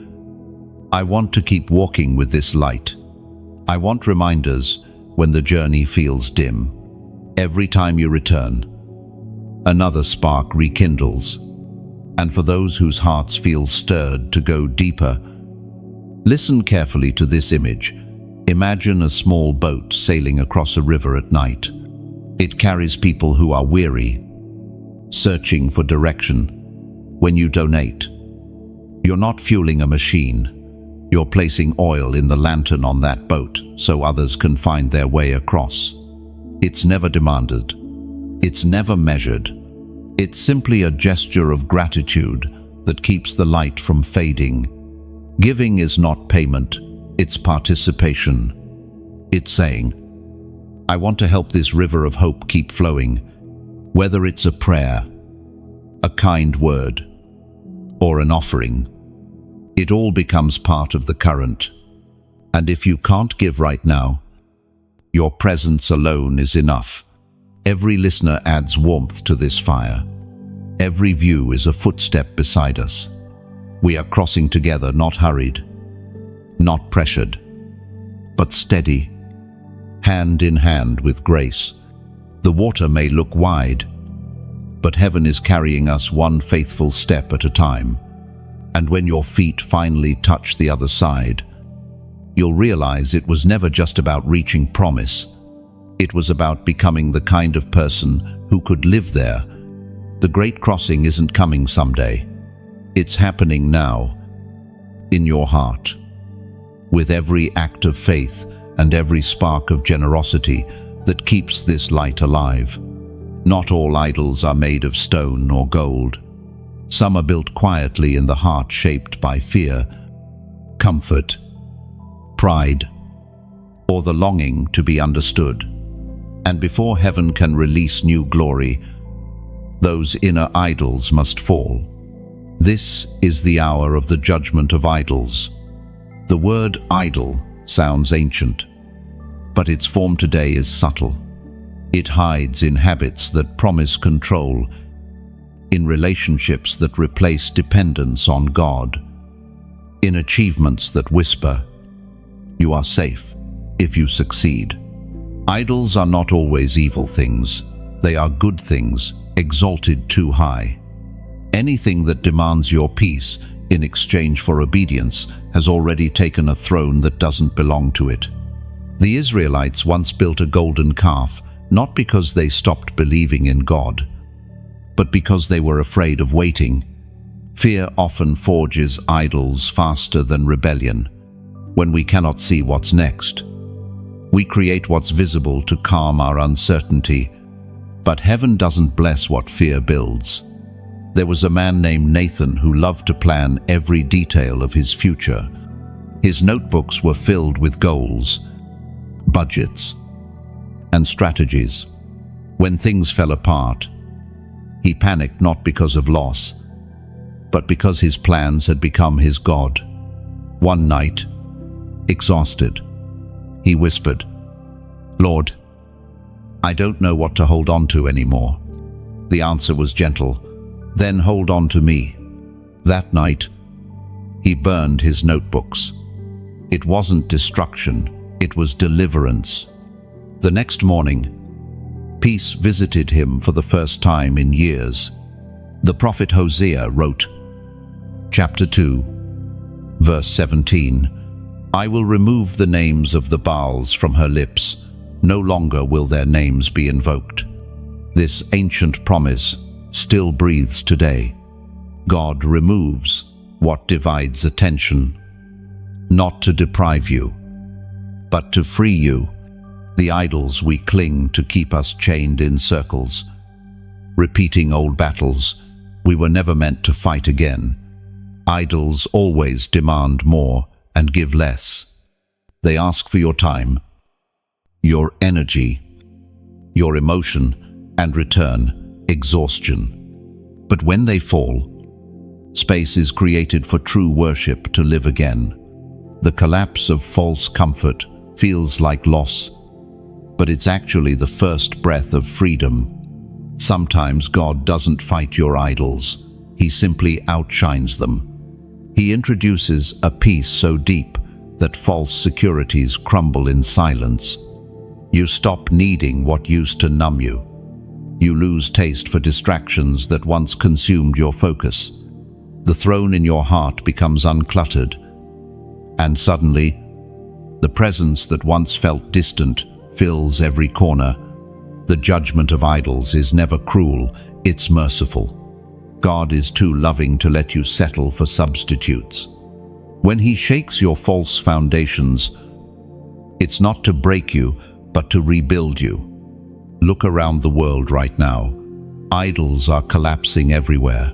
I want to keep walking with this light. I want reminders when the journey feels dim. Every time you return, another spark rekindles. And for those whose hearts feel stirred to go deeper, listen carefully to this image. Imagine a small boat sailing across a river at night. It carries people who are weary, searching for direction. When you donate, you're not fueling a machine. You're placing oil in the lantern on that boat so others can find their way across. It's never demanded. It's never measured. It's simply a gesture of gratitude that keeps the light from fading. Giving is not payment, it's participation. It's saying, I want to help this river of hope keep flowing. Whether it's a prayer, a kind word, or an offering, it all becomes part of the current. And if you can't give right now, your presence alone is enough. Every listener adds warmth to this fire. Every view is a footstep beside us. We are crossing together, not hurried, not pressured, but steady, hand in hand with grace. The water may look wide, but heaven is carrying us one faithful step at a time. And when your feet finally touch the other side, you'll realize it was never just about reaching promise. It was about becoming the kind of person who could live there. The great crossing isn't coming someday. It's happening now, in your heart. With every act of faith and every spark of generosity that keeps this light alive. Not all idols are made of stone or gold. Some are built quietly in the heart, shaped by fear, comfort, pride, or the longing to be understood. And before heaven can release new glory, those inner idols must fall. This is the hour of the judgment of idols. The word idol sounds ancient, but its form today is subtle. It hides in habits that promise control, in relationships that replace dependence on God, in achievements that whisper, "You are safe if you succeed." Idols are not always evil things. They are good things, exalted too high. Anything that demands your peace in exchange for obedience has already taken a throne that doesn't belong to it. The Israelites once built a golden calf, not because they stopped believing in God, but because they were afraid of waiting. Fear often forges idols faster than rebellion. When we cannot see what's next, we create what's visible to calm our uncertainty. But heaven doesn't bless what fear builds. There was a man named Nathan who loved to plan every detail of his future. His notebooks were filled with goals, budgets, and strategies. When things fell apart, he panicked not because of loss, but because his plans had become his God. One night, exhausted, he whispered, "Lord, I don't know what to hold on to anymore." The answer was gentle, "Then hold on to me." That night, he burned his notebooks. It wasn't destruction, it was deliverance. The next morning, peace visited him for the first time in years. The prophet Hosea wrote, chapter 2, verse 17, "I will remove the names of the Baals from her lips. No longer will their names be invoked." This ancient promise still breathes today. God removes what divides attention, not to deprive you, but to free you. The idols we cling to keep us chained in circles, repeating old battles we were never meant to fight again. Idols always demand more and give less. They ask for your time, your energy, your emotion, and return exhaustion. But when they fall, space is created for true worship to live again. The collapse of false comfort feels like loss, but it's actually the first breath of freedom. Sometimes God doesn't fight your idols, He simply outshines them. He introduces a peace so deep that false securities crumble in silence. You stop needing what used to numb you. You lose taste for distractions that once consumed your focus. The throne in your heart becomes uncluttered, and suddenly, the presence that once felt distant fills every corner. The judgment of idols is never cruel, it's merciful. God is too loving to let you settle for substitutes. When He shakes your false foundations, it's not to break you, but to rebuild you. Look around the world right now. Idols are collapsing everywhere.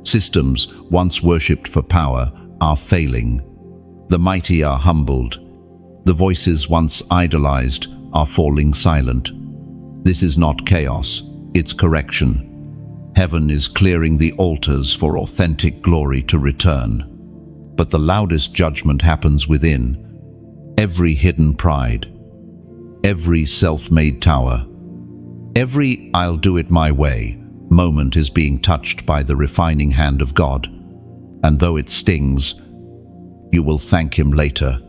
Systems once worshipped for power are failing. The mighty are humbled. The voices once idolized are falling silent. This is not chaos, it's correction. Heaven is clearing the altars for authentic glory to return. But the loudest judgment happens within. Every hidden pride, every self-made tower, every "I'll do it my way" moment is being touched by the refining hand of God. And though it stings, you will thank Him later,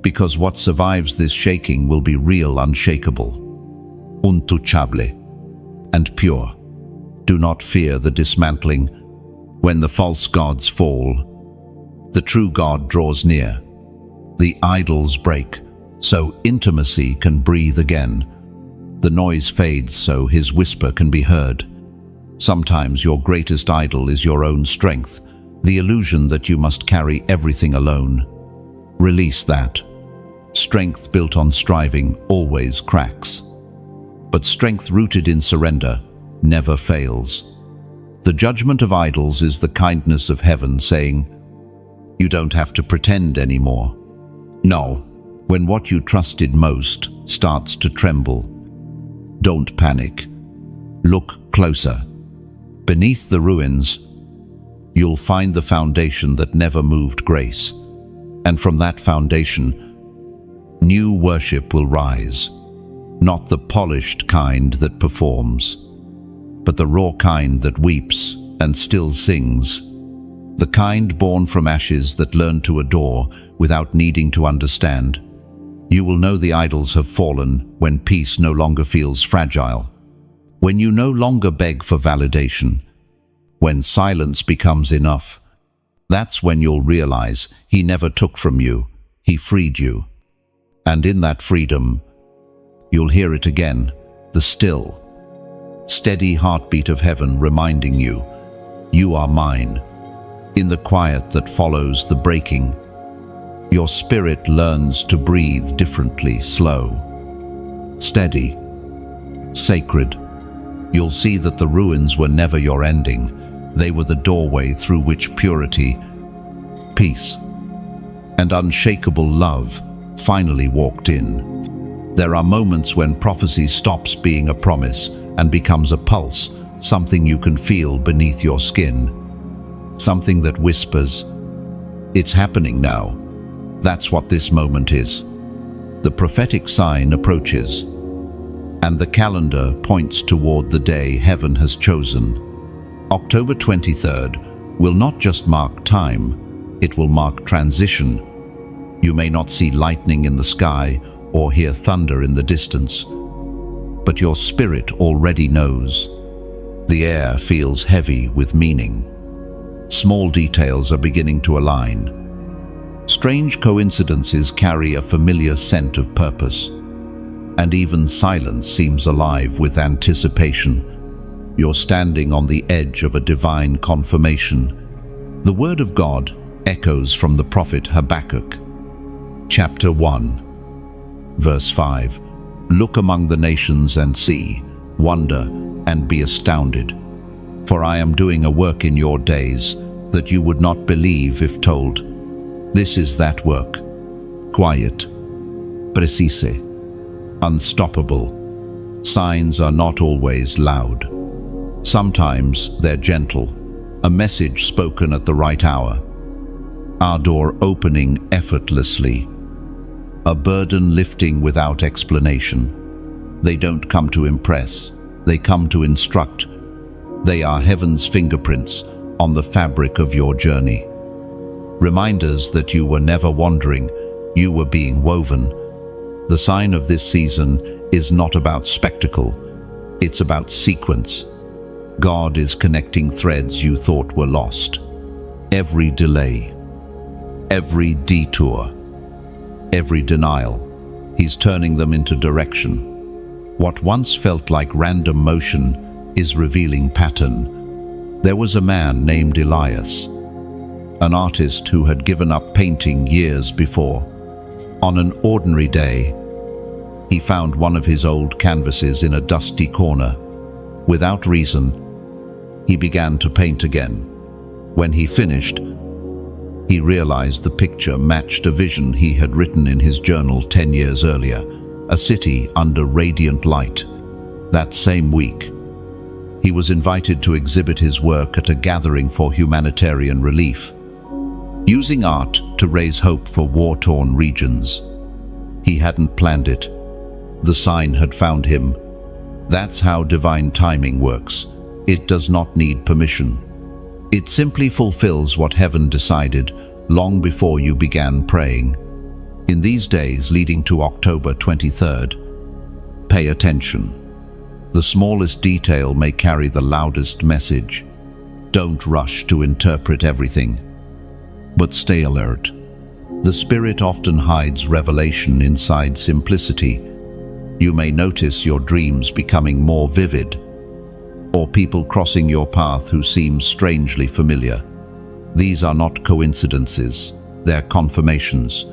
because what survives this shaking will be real, unshakable, untouchable, and pure. Do not fear the dismantling. When the false gods fall, the true God draws near. The idols break, so intimacy can breathe again. The noise fades so His whisper can be heard. Sometimes your greatest idol is your own strength, the illusion that you must carry everything alone. Release that. Strength built on striving always cracks. But strength rooted in surrender never fails. The judgment of idols is the kindness of heaven saying, you don't have to pretend anymore. No, when what you trusted most starts to tremble, don't panic. Look closer. Beneath the ruins, you'll find the foundation that never moved grace. And from that foundation, new worship will rise. Not the polished kind that performs, but the raw kind that weeps and still sings. The kind born from ashes that learn to adore without needing to understand. You will know the idols have fallen when peace no longer feels fragile. When you no longer beg for validation. When silence becomes enough. That's when you'll realize He never took from you, He freed you. And in that freedom, you'll hear it again, the still, steady heartbeat of heaven reminding you, you are mine. In the quiet that follows the breaking, your spirit learns to breathe differently, slow, steady, sacred. You'll see that the ruins were never your ending. They were the doorway through which purity, peace, and unshakable love finally walked in. There are moments when prophecy stops being a promise and becomes a pulse, something you can feel beneath your skin. Something that whispers, it's happening now. That's what this moment is. The prophetic sign approaches, and the calendar points toward the day heaven has chosen. October 23rd will not just mark time, it will mark transition. You may not see lightning in the sky or hear thunder in the distance, but your spirit already knows. The air feels heavy with meaning. Small details are beginning to align. Strange coincidences carry a familiar scent of purpose, and even silence seems alive with anticipation. You're standing on the edge of a divine confirmation. The word of God echoes from the prophet Habakkuk. Chapter 1, verse 5. Look among the nations and see, wonder and be astounded. For I am doing a work in your days that you would not believe if told. This is that work. Quiet, precise, unstoppable. Signs are not always loud. Sometimes they're gentle, a message spoken at the right hour. Our door opening effortlessly, a burden lifting without explanation. They don't come to impress, they come to instruct. They are heaven's fingerprints on the fabric of your journey. Reminders that you were never wandering, you were being woven. The sign of this season is not about spectacle, it's about sequence. God is connecting threads you thought were lost. Every delay, every detour, every denial, He's turning them into direction. What once felt like random motion is revealing pattern. There was a man named Elias, an artist who had given up painting years before. On an ordinary day, he found one of his old canvases in a dusty corner. Without reason, he began to paint again. When he finished, he realized the picture matched a vision he had written in his journal 10 years earlier, a city under radiant light. That same week, he was invited to exhibit his work at a gathering for humanitarian relief, using art to raise hope for war-torn regions. He hadn't planned it. The sign had found him. That's how divine timing works. it does not need permission. It simply fulfills what heaven decided long before you began praying. In these days leading to October 23rd, pay attention. The smallest detail may carry the loudest message. Don't rush to interpret everything, but stay alert. The Spirit often hides revelation inside simplicity. You may notice your dreams becoming more vivid, or people crossing your path who seem strangely familiar. These are not coincidences, they're confirmations.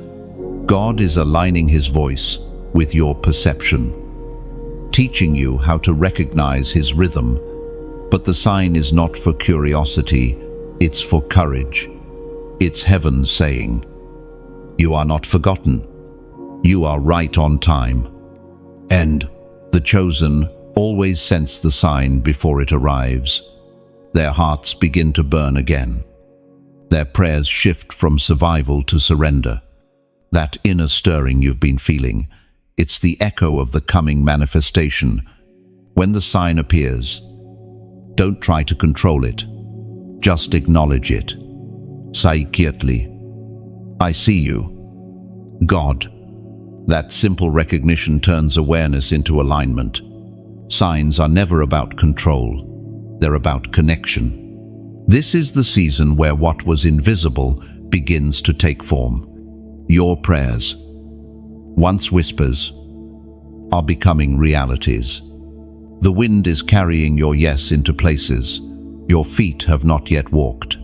God is aligning His voice with your perception, teaching you how to recognize His rhythm. But the sign is not for curiosity, it's for courage. It's heaven saying, "You are not forgotten. You are right on time." And the chosen always sense the sign before it arrives. Their hearts begin to burn again. Their prayers shift from survival to surrender. That inner stirring you've been feeling, it's the echo of the coming manifestation. When the sign appears, don't try to control it. Just acknowledge it. Say quietly, "I see you, God." That simple recognition turns awareness into alignment. Signs are never about control. They're about connection. This is the season where what was invisible begins to take form. Your prayers, once whispers, are becoming realities. The wind is carrying your yes into places your feet have not yet walked.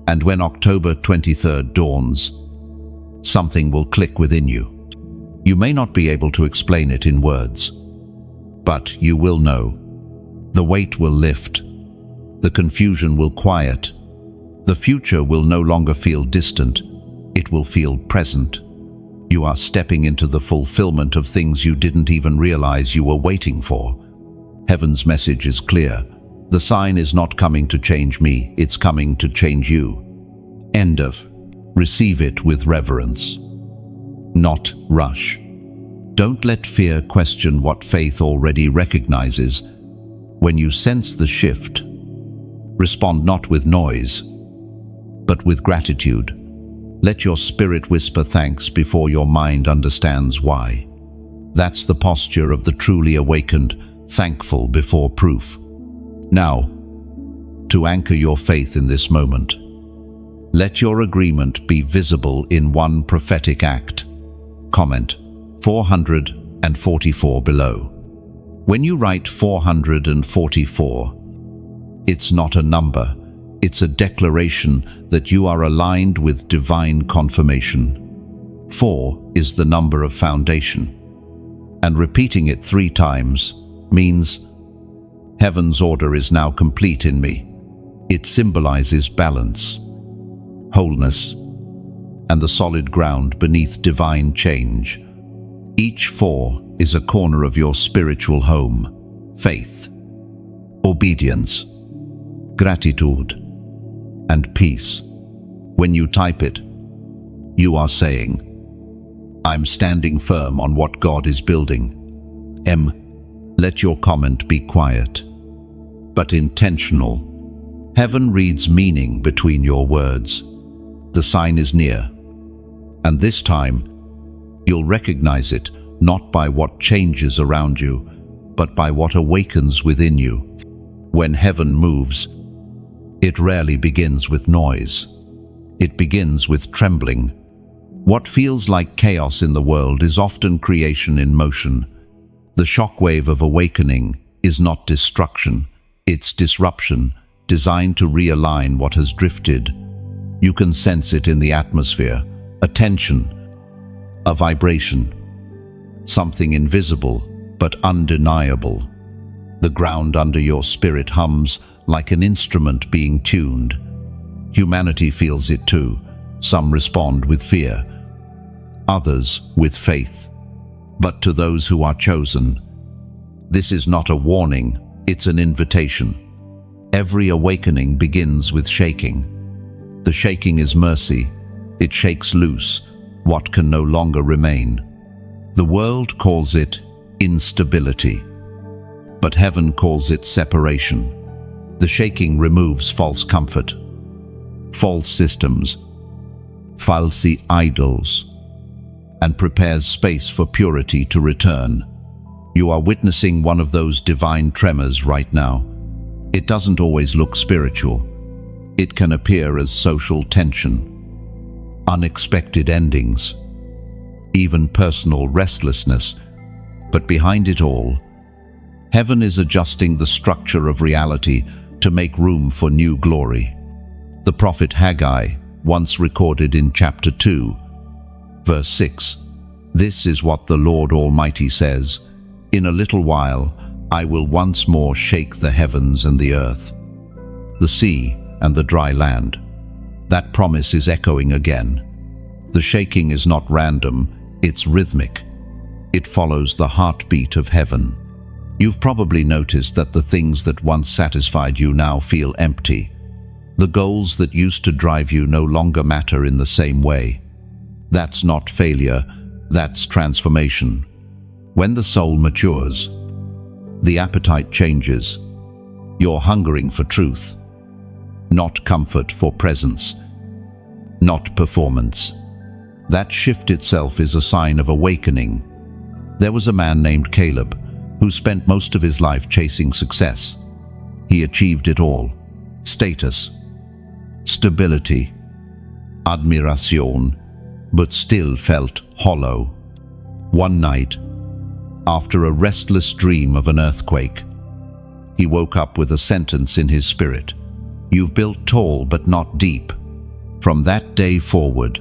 And when October 23rd dawns, something will click within you. You may not be able to explain it in words, but you will know. The weight will lift. The confusion will quiet. The future will no longer feel distant. It will feel present. You are stepping into the fulfillment of things you didn't even realize you were waiting for. Heaven's message is clear. The sign is not coming to change me, it's coming to change you. End of. Receive it with reverence, not rush. Don't let fear question what faith already recognizes. When you sense the shift, respond not with noise, but with gratitude. Let your spirit whisper thanks before your mind understands why. That's the posture of the truly awakened, thankful before proof. Now, to anchor your faith in this moment, let your agreement be visible in one prophetic act. Comment 444 below. When you write 444, it's not a number, it's a declaration that you are aligned with divine confirmation. 4 is the number of foundation, and repeating it 3 times means heaven's order is now complete in me. It symbolizes balance, wholeness, and the solid ground beneath divine change. Each 4 is a corner of your spiritual home: faith, obedience, gratitude, and peace. When you type it, you are saying, "I'm standing firm on what God is building." Let your comment be quiet, but intentional. Heaven reads meaning between your words. The sign is near, and this time, you'll recognize it not by what changes around you, but by what awakens within you. When heaven moves, it rarely begins with noise. It begins with trembling. What feels like chaos in the world is often creation in motion. The shockwave of awakening is not destruction, it's disruption, designed to realign what has drifted. You can sense it in the atmosphere, a tension, a vibration, something invisible but undeniable. The ground under your spirit hums like an instrument being tuned. Humanity feels it too. Some respond with fear, others with faith. But to those who are chosen, this is not a warning, it's an invitation. Every awakening begins with shaking. The shaking is mercy. It shakes loose what can no longer remain. The world calls it instability, but heaven calls it separation. The shaking removes false comfort, false systems, falsi idols, and prepares space for purity to return. You are witnessing one of those divine tremors right now. It doesn't always look spiritual. It can appear as social tension, unexpected endings, even personal restlessness. But behind it all, heaven is adjusting the structure of reality to make room for new glory. The prophet Haggai once recorded in chapter 2, verse 6, "This is what the Lord Almighty says, in a little while I will once more shake the heavens and the earth, the sea and the dry land." That promise is echoing again. The shaking is not random, it's rhythmic. It follows the heartbeat of heaven. You've probably noticed that the things that once satisfied you now feel empty. The goals that used to drive you no longer matter in the same way. That's not failure, that's transformation. When the soul matures, the appetite changes. You're hungering for truth, not comfort, for presence, not performance. That shift itself is a sign of awakening. There was a man named Caleb who spent most of his life chasing success. He achieved it all: status, stability, admiration, but still felt hollow. One night, after a restless dream of an earthquake, he woke up with a sentence in his spirit: "You've built tall but not deep." From that day forward,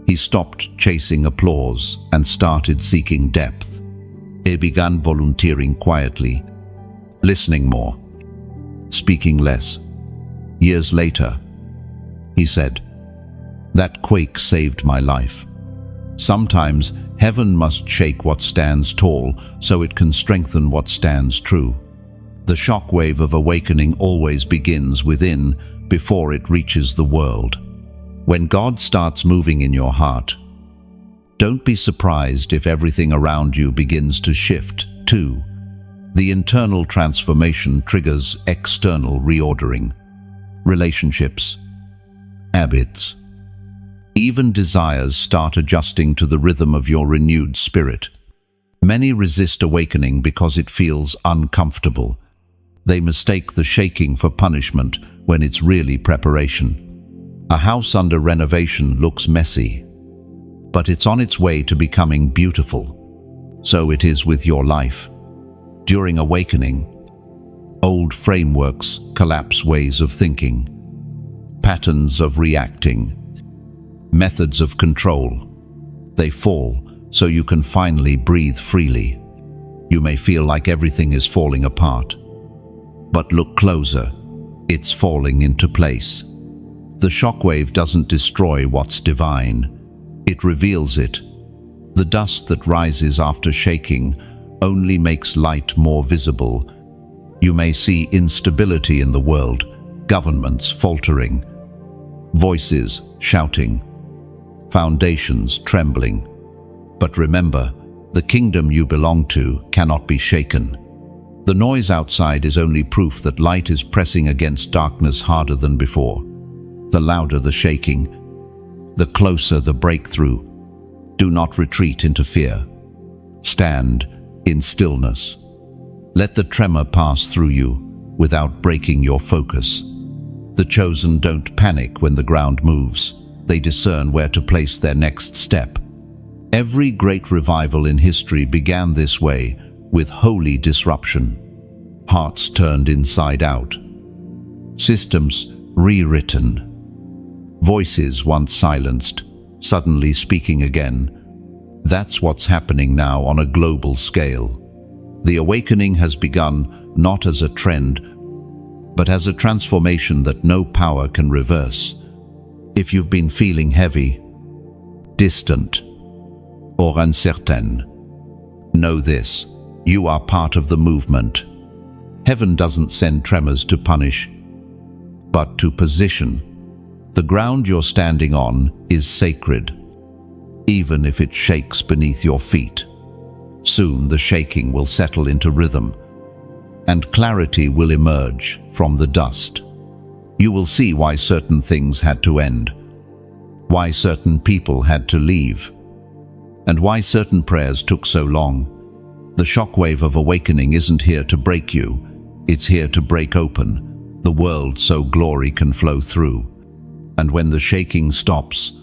he stopped chasing applause and started seeking depth. He began volunteering quietly, listening more, speaking less. Years later, he said, "That quake saved my life." Sometimes heaven must shake what stands tall so it can strengthen what stands true. The shockwave of awakening always begins within before it reaches the world. When God starts moving in your heart, don't be surprised if everything around you begins to shift too. The internal transformation triggers external reordering. Relationships, habits, even desires start adjusting to the rhythm of your renewed spirit. Many resist awakening because it feels uncomfortable. They mistake the shaking for punishment when it's really preparation. A house under renovation looks messy, but it's on its way to becoming beautiful. So it is with your life. During awakening, old frameworks collapse, ways of thinking, patterns of reacting, methods of control. They fall so you can finally breathe freely. You may feel like everything is falling apart, but look closer. It's falling into place. The shockwave doesn't destroy what's divine. It reveals it. The dust that rises after shaking only makes light more visible. You may see instability in the world, governments faltering, voices shouting, foundations trembling. But remember, the kingdom you belong to cannot be shaken. The noise outside is only proof that light is pressing against darkness harder than before. The louder the shaking, the closer the breakthrough. Do not retreat into fear. Stand in stillness. Let the tremor pass through you without breaking your focus. The chosen don't panic when the ground moves. They discern where to place their next step. Every great revival in history began this way, with holy disruption. Hearts turned inside out. Systems rewritten. Voices once silenced, suddenly speaking again. That's what's happening now on a global scale. The awakening has begun not as a trend, but as a transformation that no power can reverse. If you've been feeling heavy, distant, or uncertain, know this: you are part of the movement. Heaven doesn't send tremors to punish, but to position. The ground you're standing on is sacred, even if it shakes beneath your feet. Soon the shaking will settle into rhythm. and clarity will emerge from the dust. You will see why certain things had to end, why certain people had to leave, and why certain prayers took so long. The shockwave of awakening isn't here to break you, it's here to break open the world so glory can flow through. And when the shaking stops,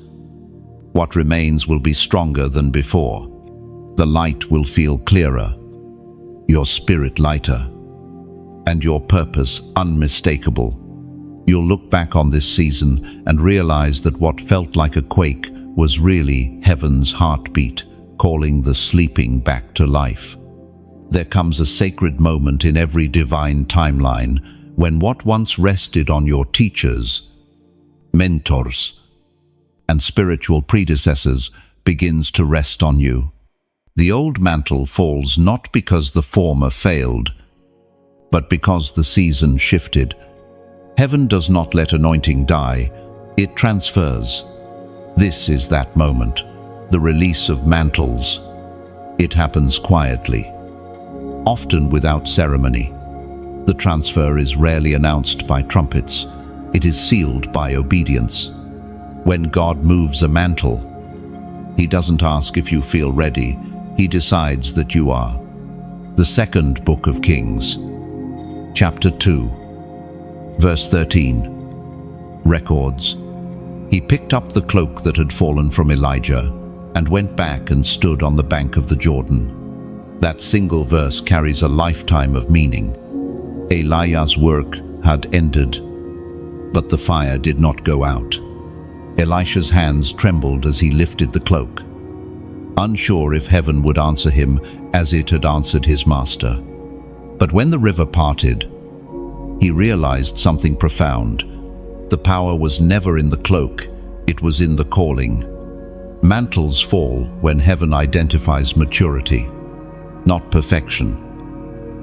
what remains will be stronger than before. The light will feel clearer, your spirit lighter, and your purpose unmistakable. You'll look back on this season and realize that what felt like a quake was really heaven's heartbeat, calling the sleeping back to life. There comes a sacred moment in every divine timeline when what once rested on your teachers, mentors, and spiritual predecessors begins to rest on you. The old mantle falls not because the former failed, but because the season shifted. Heaven does not let anointing die, it transfers. This is that moment, the release of mantles. It happens quietly, often without ceremony. The transfer is rarely announced by trumpets. It is sealed by obedience. When God moves a mantle, He doesn't ask if you feel ready. He decides that you are. The second book of Kings, chapter 2, verse 13, records, "He picked up the cloak that had fallen from Elijah and went back and stood on the bank of the Jordan." That single verse carries a lifetime of meaning. Elijah's work had ended, but the fire did not go out. Elisha's hands trembled as he lifted the cloak, unsure if heaven would answer him as it had answered his master. But when the river parted, he realized something profound. The power was never in the cloak, it was in the calling. Mantles fall when heaven identifies maturity, not perfection,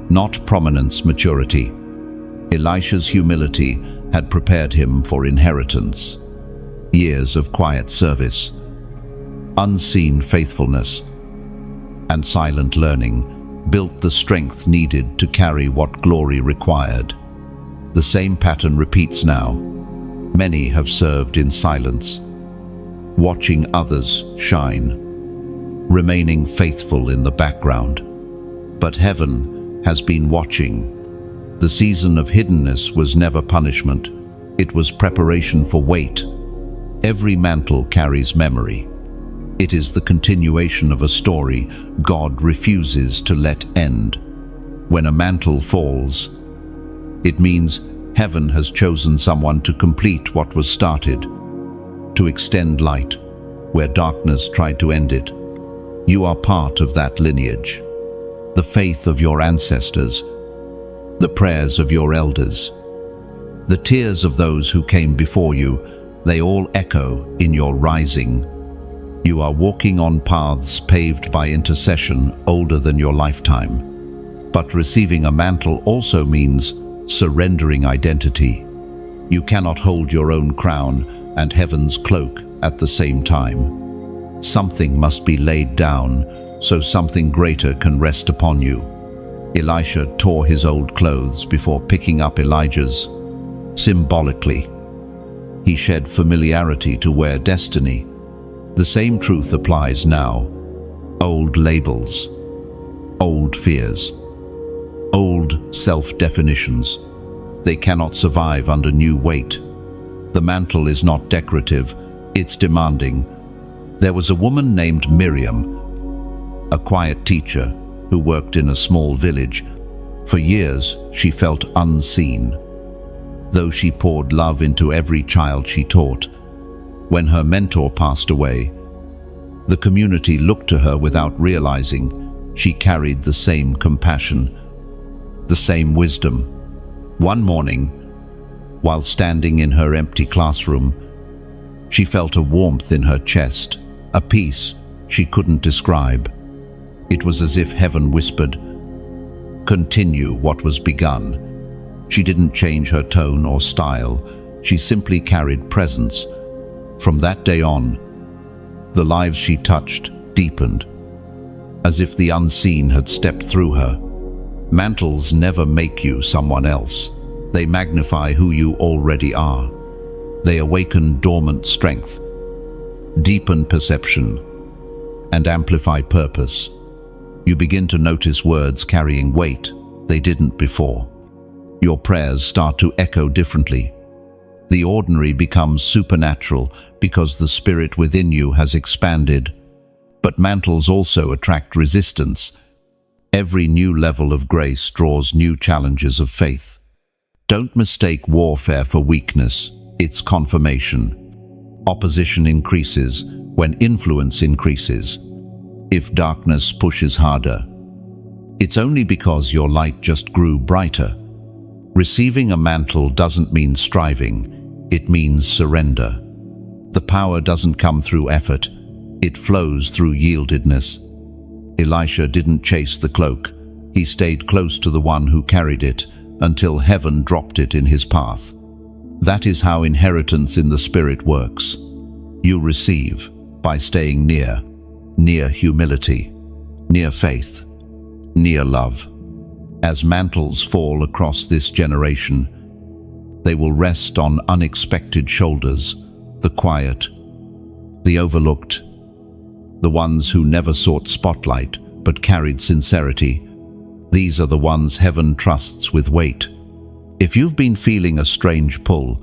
not prominence, maturity. Elisha's humility had prepared him for inheritance. Years of quiet service, unseen faithfulness, and silent learning built the strength needed to carry what glory required. The same pattern repeats now. Many have served in silence, watching others shine, remaining faithful in the background. But heaven has been watching. The season of hiddenness was never punishment. It was preparation for weight. Every mantle carries memory. It is the continuation of a story God refuses to let end. When a mantle falls, it means heaven has chosen someone to complete what was started, to extend light where darkness tried to end it. You are part of that lineage. The faith of your ancestors, the prayers of your elders, the tears of those who came before you, they all echo in your rising. You are walking on paths paved by intercession older than your lifetime. But receiving a mantle also means surrendering identity. You cannot hold your own crown and heaven's cloak at the same time. Something must be laid down so something greater can rest upon you. Elisha tore his old clothes before picking up Elijah's. Symbolically, he shed familiarity to wear destiny. The same truth applies now. Old labels, old fears, old self-definitions. They cannot survive under new weight. The mantle is not decorative, it's demanding. There was a woman named Miriam, a quiet teacher who worked in a small village. For years, she felt unseen, though she poured love into every child she taught. When her mentor passed away, the community looked to her without realizing she carried the same compassion, the same wisdom. One morning, while standing in her empty classroom, she felt a warmth in her chest, a peace she couldn't describe. It was as if heaven whispered, "Continue what was begun." She didn't change her tone or style, she simply carried presence. From that day on, the lives she touched deepened, as if the unseen had stepped through her. Mantles never make you someone else. They magnify who you already are. They awaken dormant strength, deepen perception, and amplify purpose. You begin to notice words carrying weight they didn't before. Your prayers start to echo differently. The ordinary becomes supernatural because the spirit within you has expanded. But mantles also attract resistance. Every new level of grace draws new challenges of faith. Don't mistake warfare for weakness. It's confirmation. Opposition increases when influence increases. If darkness pushes harder, it's only because your light just grew brighter. Receiving a mantle doesn't mean striving, it means surrender. The power doesn't come through effort, it flows through yieldedness. Elisha didn't chase the cloak, he stayed close to the one who carried it until heaven dropped it in his path. That is how inheritance in the Spirit works. You receive by staying near humility, near faith, near love. As mantles fall across this generation, they will rest on unexpected shoulders, the quiet, the overlooked, the ones who never sought spotlight but carried sincerity. These are the ones heaven trusts with weight. If you've been feeling a strange pull,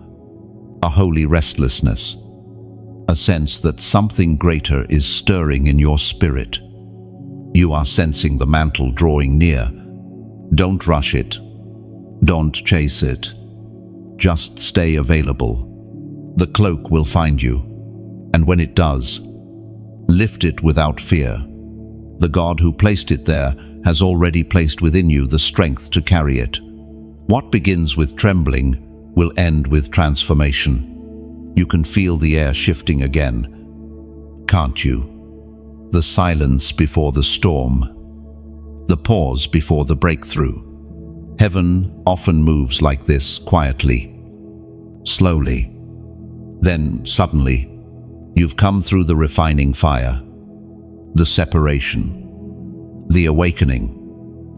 a holy restlessness, a sense that something greater is stirring in your spirit, you are sensing the mantle drawing near. Don't rush it. Don't chase it. Just stay available. The cloak will find you, and when it does, lift it without fear. The God who placed it there has already placed within you the strength to carry it. What begins with trembling will end with transformation. You can feel the air shifting again, can't you? The silence before the storm, the pause before the breakthrough. Heaven often moves like this, quietly, slowly. Then, suddenly, you've come through the refining fire, the separation, the awakening.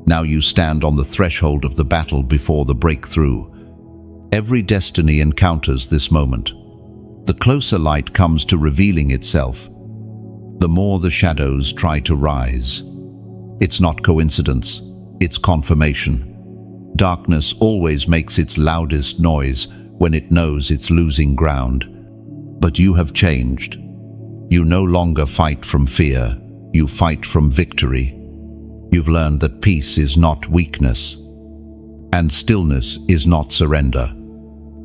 Now you stand on the threshold of the battle before the breakthrough. Every destiny encounters this moment. The closer light comes to revealing itself, the more the shadows try to rise. It's not coincidence, it's confirmation. Darkness always makes its loudest noise when it knows it's losing ground. But you have changed. You no longer fight from fear, you fight from victory. You've learned that peace is not weakness, and stillness is not surrender.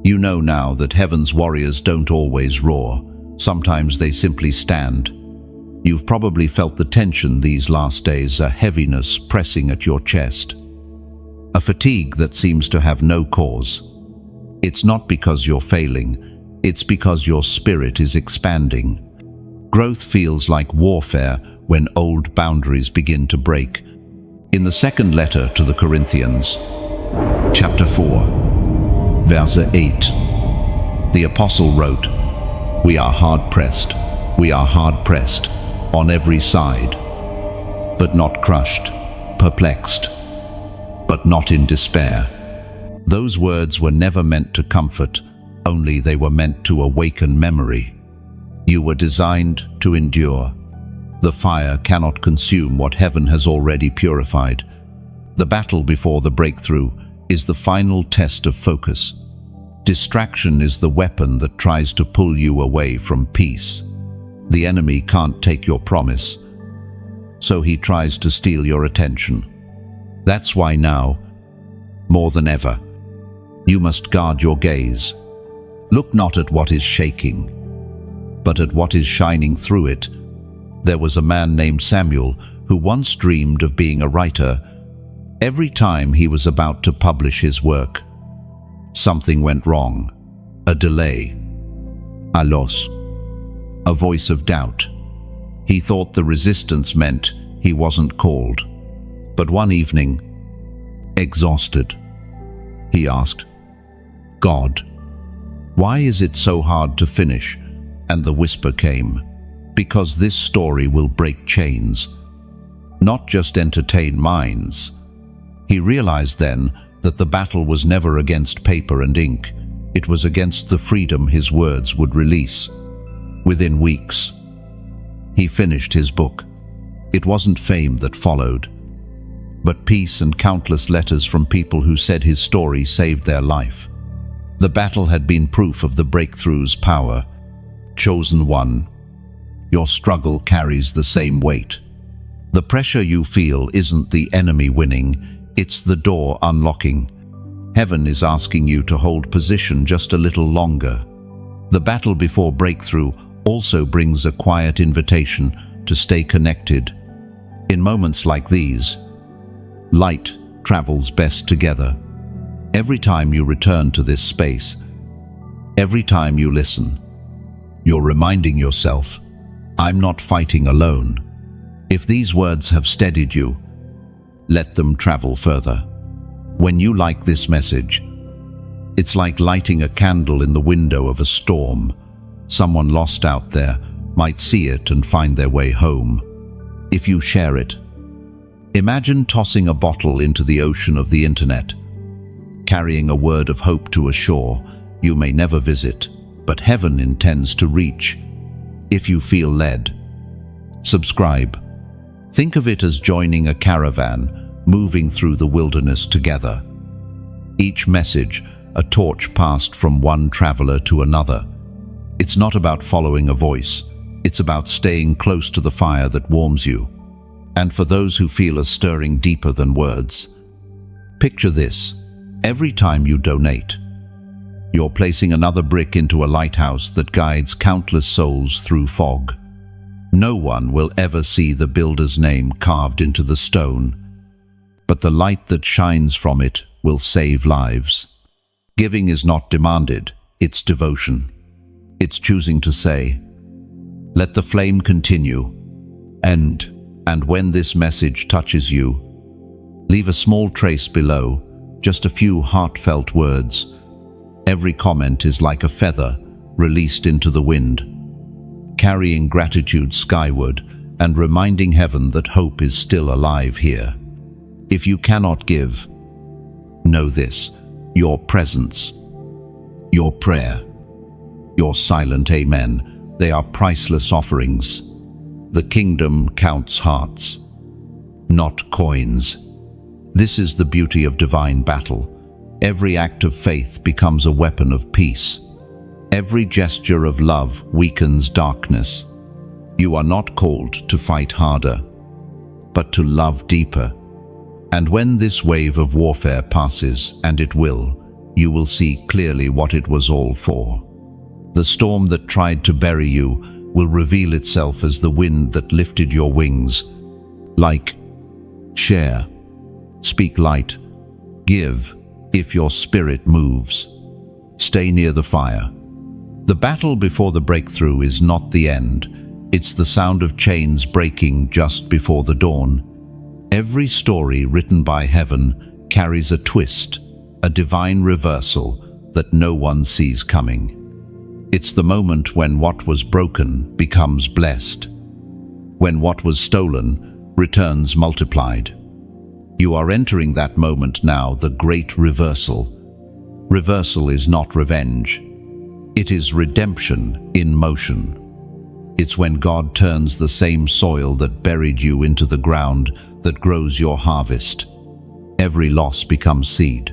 You know now that heaven's warriors don't always roar. Sometimes they simply stand. You've probably felt the tension these last days, a heaviness pressing at your chest, a fatigue that seems to have no cause. It's not because you're failing, it's because your spirit is expanding. Growth feels like warfare when old boundaries begin to break. In the second letter to the Corinthians, chapter 4, verse 8, the apostle wrote, "We are hard-pressed, we are hard-pressed on every side, but not crushed, perplexed, but not in despair." Those words were never meant to comfort, only they were meant to awaken memory. You were designed to endure. The fire cannot consume what heaven has already purified. The battle before the breakthrough is the final test of focus. Distraction is the weapon that tries to pull you away from peace. The enemy can't take your promise, so he tries to steal your attention. That's why now, more than ever, you must guard your gaze. Look not at what is shaking, but at what is shining through it. There was a man named Samuel who once dreamed of being a writer. Every time he was about to publish his work, something went wrong. A delay, a loss, a voice of doubt. He thought the resistance meant he wasn't called. But one evening, exhausted, he asked, "God, why is it so hard to finish?" And the whisper came, "Because this story will break chains, not just entertain minds, He realized then that the battle was never against paper and ink. It was against the freedom his words would release. Within weeks, he finished his book. It wasn't fame that followed, but peace and countless letters from people who said his story saved their life. The battle had been proof of the breakthrough's power. Chosen one, your struggle carries the same weight. The pressure you feel isn't the enemy winning, it's the door unlocking. Heaven is asking you to hold position just a little longer. The battle before breakthrough also brings a quiet invitation to stay connected. In moments like these, light travels best together. Every time you return to this space, every time you listen, you're reminding yourself, I'm not fighting alone. If these words have steadied you, let them travel further. When you like this message, it's like lighting a candle in the window of a storm. Someone lost out there might see it and find their way home. If you share it, imagine tossing a bottle into the ocean of the internet, carrying a word of hope to a shore you may never visit, but heaven intends to reach. If you feel led, subscribe. Think of it as joining a caravan, moving through the wilderness together. Each message, a torch passed from one traveler to another. It's not about following a voice, it's about staying close to the fire that warms you. And for those who feel a stirring deeper than words, picture this. Every time you donate, you're placing another brick into a lighthouse that guides countless souls through fog. No one will ever see the builder's name carved into the stone, but the light that shines from it will save lives. Giving is not demanded, it's devotion. It's choosing to say, let the flame continue, and when this message touches you, leave a small trace below, just a few heartfelt words. Every comment is like a feather released into the wind, carrying gratitude skyward and reminding heaven that hope is still alive here. If you cannot give, know this: your presence, your prayer, your silent amen, they are priceless offerings. The kingdom counts hearts, not coins. This is the beauty of divine battle. Every act of faith becomes a weapon of peace. Every gesture of love weakens darkness. You are not called to fight harder, but to love deeper. And when this wave of warfare passes, and it will, you will see clearly what it was all for. The storm that tried to bury you will reveal itself as the wind that lifted your wings. Like, share, speak light, give. If your spirit moves, stay near the fire. The battle before the breakthrough is not the end. It's the sound of chains breaking just before the dawn. Every story written by heaven carries a twist, a divine reversal that no one sees coming. It's the moment when what was broken becomes blessed, when what was stolen returns multiplied. You are entering that moment now, the great reversal. Reversal is not revenge. It is redemption in motion. It's when God turns the same soil that buried you into the ground that grows your harvest. Every loss becomes seed.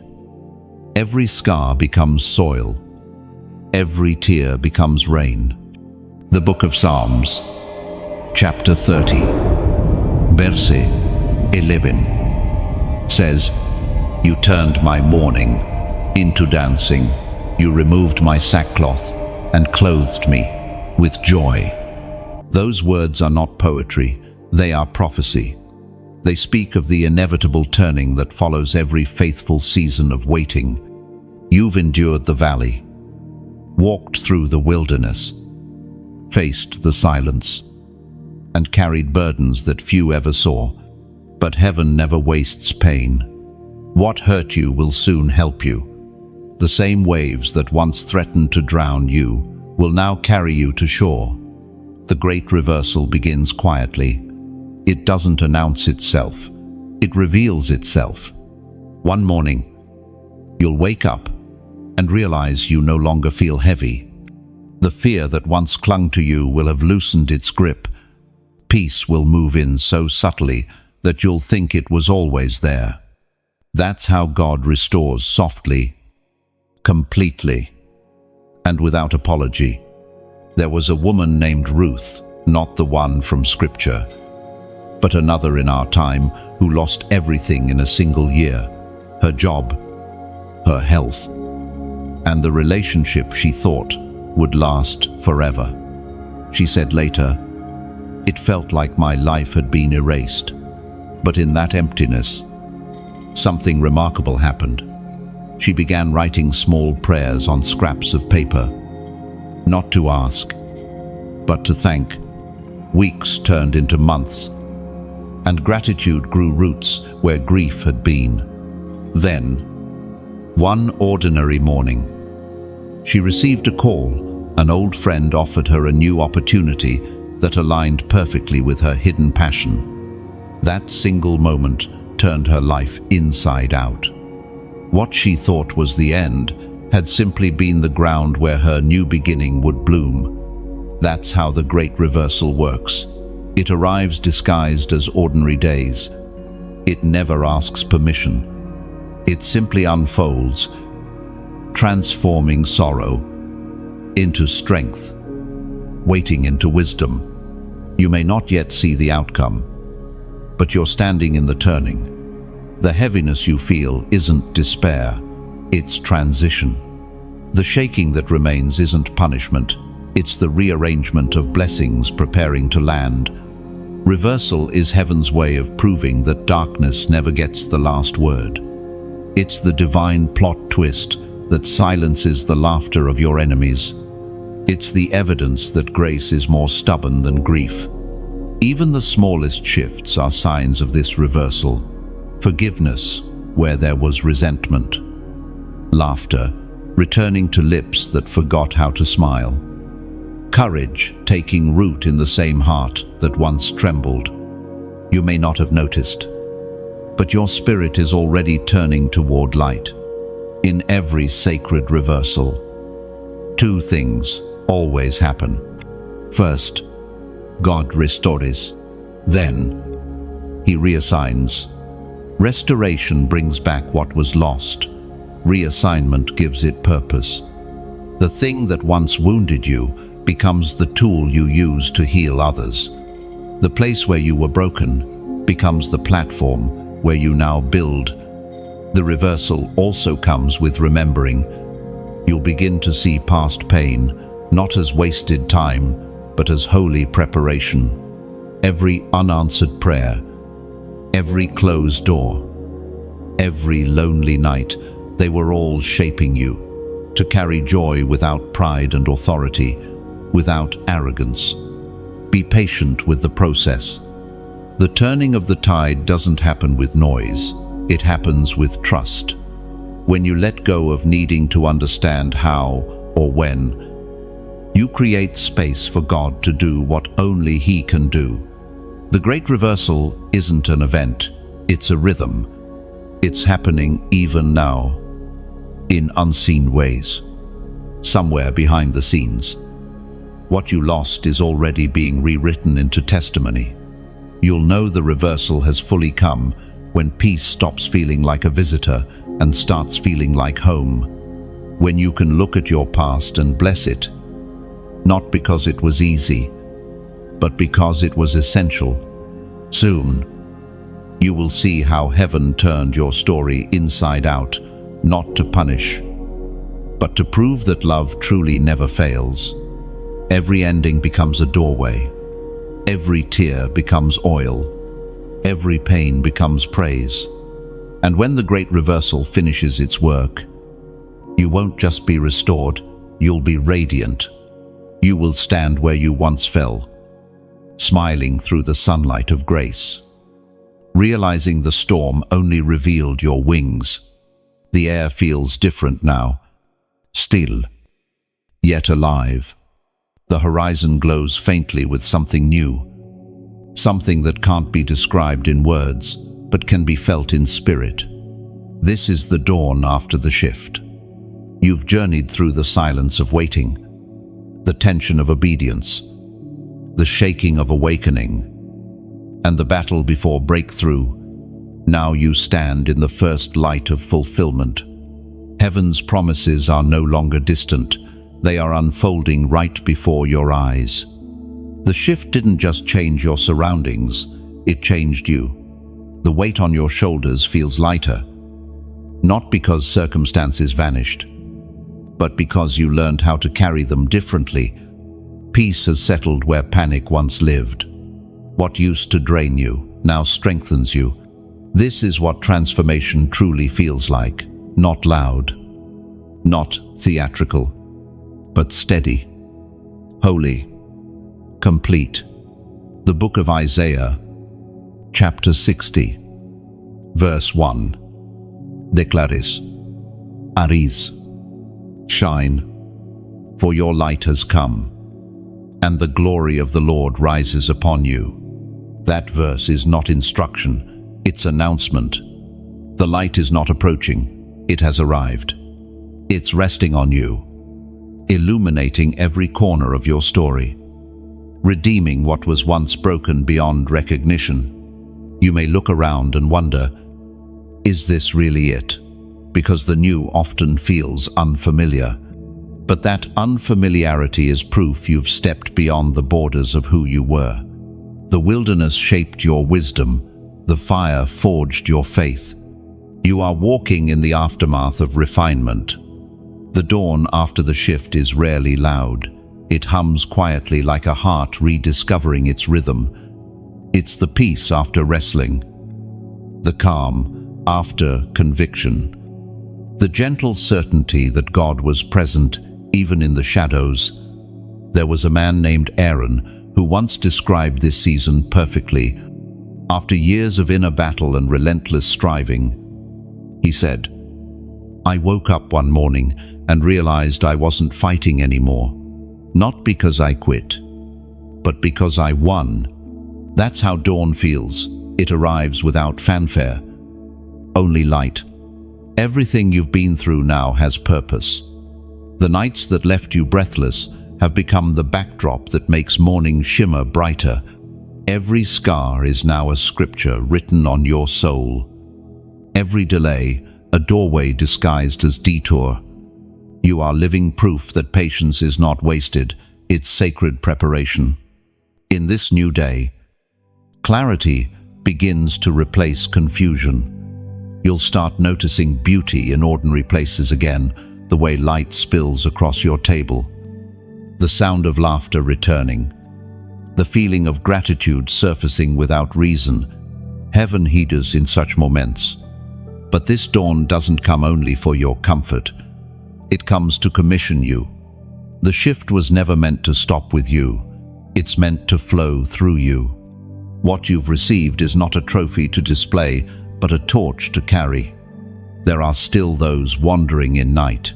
Every scar becomes soil. Every tear becomes rain. The Book of Psalms, chapter 30, verse 11. says, you turned my mourning into dancing. You removed my sackcloth and clothed me with joy. Those words are not poetry, they are prophecy. They speak of the inevitable turning that follows every faithful season of waiting. You've endured the valley, walked through the wilderness, faced the silence, and carried burdens that few ever saw. But heaven never wastes pain. What hurt you will soon help you. The same waves that once threatened to drown you will now carry you to shore. The great reversal begins quietly. It doesn't announce itself. It reveals itself. One morning, you'll wake up and realize you no longer feel heavy. The fear that once clung to you will have loosened its grip. Peace will move in so subtly that you'll think it was always there. That's how God restores softly, completely, and without apology. There was a woman named Ruth, not the one from Scripture, but another in our time who lost everything in a single year: her job, her health, and the relationship she thought would last forever. She said later, "It felt like my life had been erased." But in that emptiness, something remarkable happened. She began writing small prayers on scraps of paper, not to ask, but to thank. Weeks turned into months, and gratitude grew roots where grief had been. Then, one ordinary morning, she received a call. An old friend offered her a new opportunity that aligned perfectly with her hidden passion. That single moment turned her life inside out. What she thought was the end had simply been the ground where her new beginning would bloom. That's how the great reversal works. It arrives disguised as ordinary days. It never asks permission. It simply unfolds, transforming sorrow into strength, waiting into wisdom. You may not yet see the outcome, but you're standing in the turning. The heaviness you feel isn't despair, it's transition. The shaking that remains isn't punishment, it's the rearrangement of blessings preparing to land. Reversal is heaven's way of proving that darkness never gets the last word. It's the divine plot twist that silences the laughter of your enemies. It's the evidence that grace is more stubborn than grief. Even the smallest shifts are signs of this reversal. Forgiveness where there was resentment. Laughter returning to lips that forgot how to smile. Courage taking root in the same heart that once trembled. You may not have noticed, but your spirit is already turning toward light. In every sacred reversal, two things always happen. First, God restores. Then, He reassigns. Restoration brings back what was lost. Reassignment gives it purpose. The thing that once wounded you becomes the tool you use to heal others. The place where you were broken becomes the platform where you now build. The reversal also comes with remembering. You'll begin to see past pain, not as wasted time, but as holy preparation. Every unanswered prayer, every closed door, every lonely night, they were all shaping you to carry joy without pride and authority, without arrogance. Be patient with the process. The turning of the tide doesn't happen with noise, it happens with trust. When you let go of needing to understand how or when, you create space for God to do what only He can do. The great reversal isn't an event, it's a rhythm. It's happening even now, in unseen ways, somewhere behind the scenes. What you lost is already being rewritten into testimony. You'll know the reversal has fully come when peace stops feeling like a visitor and starts feeling like home. When you can look at your past and bless it, not because it was easy, but because it was essential. Soon, you will see how heaven turned your story inside out, not to punish, but to prove that love truly never fails. Every ending becomes a doorway. Every tear becomes oil. Every pain becomes praise. And when the great reversal finishes its work, you won't just be restored, you'll be radiant. You will stand where you once fell, smiling through the sunlight of grace. Realizing the storm only revealed your wings. The air feels different now, still, yet alive. The horizon glows faintly with something new, something that can't be described in words, but can be felt in spirit. This is the dawn after the shift. You've journeyed through the silence of waiting, the tension of obedience, the shaking of awakening, and the battle before breakthrough. Now you stand in the first light of fulfillment. Heaven's promises are no longer distant. They are unfolding right before your eyes. The shift didn't just change your surroundings, it changed you. The weight on your shoulders feels lighter, not because circumstances vanished, but because you learned how to carry them differently. Peace has settled where panic once lived. What used to drain you now strengthens you. This is what transformation truly feels like. Not loud, not theatrical, but steady, holy, complete. The book of Isaiah, chapter 60, verse 1. Declares, Arise, shine, for your light has come, and the glory of the Lord rises upon you. That verse is not instruction, it's announcement. The light is not approaching, it has arrived. It's resting on you, illuminating every corner of your story, redeeming what was once broken beyond recognition. You may look around and wonder, is this really it? Because the new often feels unfamiliar. But that unfamiliarity is proof you've stepped beyond the borders of who you were. The wilderness shaped your wisdom, the fire forged your faith. You are walking in the aftermath of refinement. The dawn after the shift is rarely loud. It hums quietly like a heart rediscovering its rhythm. It's the peace after wrestling, the calm after conviction, the gentle certainty that God was present even in the shadows. There was a man named Aaron who once described this season perfectly. After years of inner battle and relentless striving, he said, I woke up one morning and realized I wasn't fighting anymore. Not because I quit, but because I won. That's how dawn feels. It arrives without fanfare, only light. Everything you've been through now has purpose. The nights that left you breathless have become the backdrop that makes morning shimmer brighter. Every scar is now a scripture written on your soul. Every delay, a doorway disguised as detour. You are living proof that patience is not wasted, it's sacred preparation. In this new day, clarity begins to replace confusion. You'll start noticing beauty in ordinary places again, the way light spills across your table, the sound of laughter returning, the feeling of gratitude surfacing without reason. Heaven heeds in such moments. But this dawn doesn't come only for your comfort. It comes to commission you. The shift was never meant to stop with you. It's meant to flow through you. What you've received is not a trophy to display, but a torch to carry. There are still those wandering in night,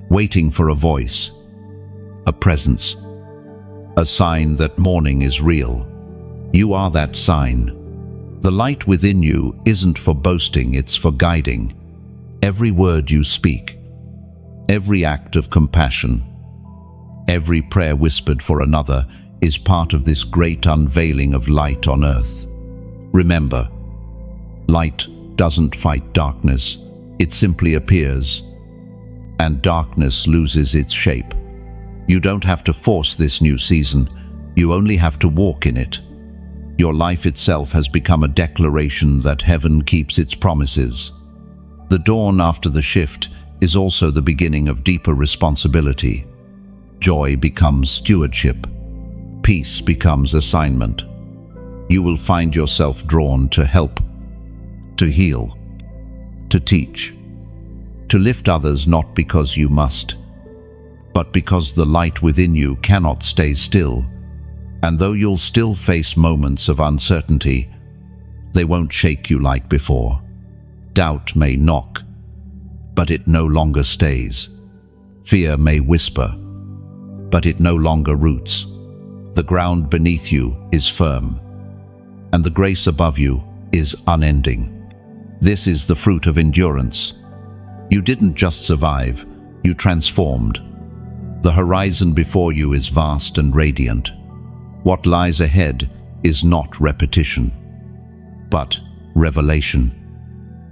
waiting for a voice, a presence, a sign that morning is real. You are that sign. The light within you isn't for boasting, it's for guiding. Every word you speak, every act of compassion, every prayer whispered for another is part of this great unveiling of light on earth. Remember, light doesn't fight darkness, it simply appears, and darkness loses its shape. You don't have to force this new season, you only have to walk in it. Your life itself has become a declaration that heaven keeps its promises. The dawn after the shift is also the beginning of deeper responsibility. Joy becomes stewardship. Peace becomes assignment. You will find yourself drawn to help, to heal, to teach, to lift others not because you must, but because the light within you cannot stay still. And though you'll still face moments of uncertainty, they won't shake you like before. Doubt may knock, but it no longer stays. Fear may whisper, but it no longer roots. The ground beneath you is firm, and the grace above you is unending. This is the fruit of endurance. You didn't just survive, you transformed. The horizon before you is vast and radiant. What lies ahead is not repetition, but revelation.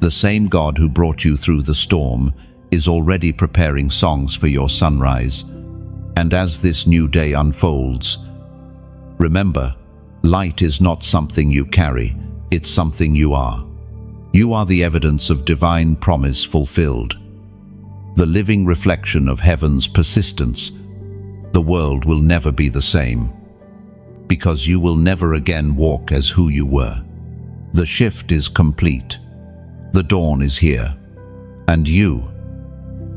The same God who brought you through the storm is already preparing songs for your sunrise. And as this new day unfolds, remember, light is not something you carry, it's something you are. You are the evidence of divine promise fulfilled, the living reflection of heaven's persistence. The world will never be the same, because you will never again walk as who you were. The shift is complete. The dawn is here. And you,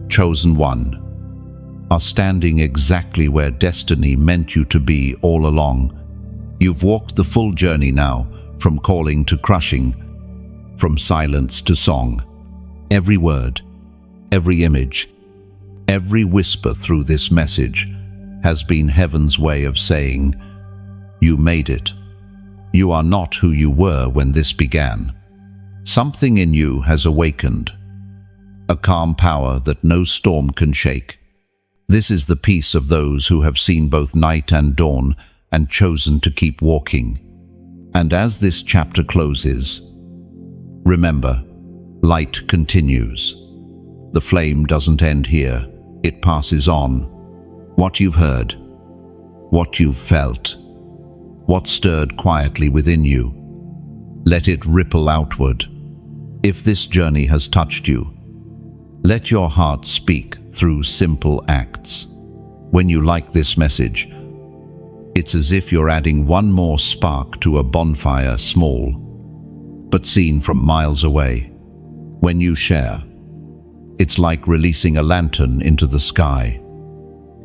chosen one, are standing exactly where destiny meant you to be all along. You've walked the full journey now, from calling to crushing, from silence to song. Every word, every image, every whisper through this message has been heaven's way of saying, you made it. You are not who you were when this began. Something in you has awakened, a calm power that no storm can shake. This is the peace of those who have seen both night and dawn and chosen to keep walking. And as this chapter closes, remember, light continues. The flame doesn't end here, it passes on. What you've heard, what you've felt, what stirred quietly within you, let it ripple outward. If this journey has touched you, let your heart speak through simple acts. When you like this message, it's as if you're adding one more spark to a bonfire, small, but seen from miles away. When you share, it's like releasing a lantern into the sky,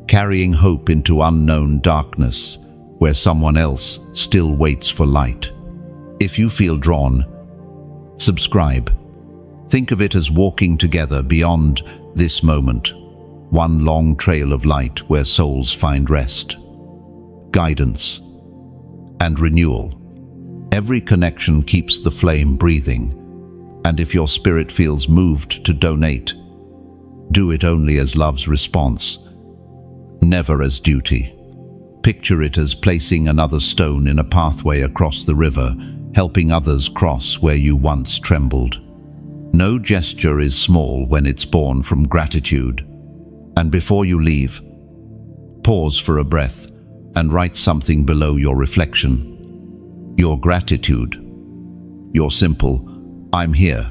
carrying hope into unknown darkness where someone else still waits for light. If you feel drawn, subscribe. Think of it as walking together beyond this moment, one long trail of light where souls find rest, guidance, and renewal. Every connection keeps the flame breathing, and if your spirit feels moved to donate, do it only as love's response, never as duty. Picture it as placing another stone in a pathway across the river, helping others cross where you once trembled. No gesture is small when it's born from gratitude. And before you leave, pause for a breath and write something below your reflection. Your gratitude, your simple, I'm here.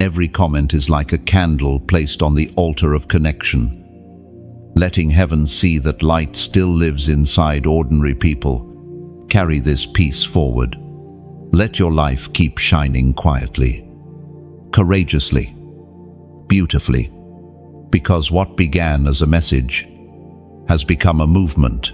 Every comment is like a candle placed on the altar of connection, letting heaven see that light still lives inside ordinary people. Carry this peace forward. Let your life keep shining quietly, courageously, beautifully, because what began as a message has become a movement.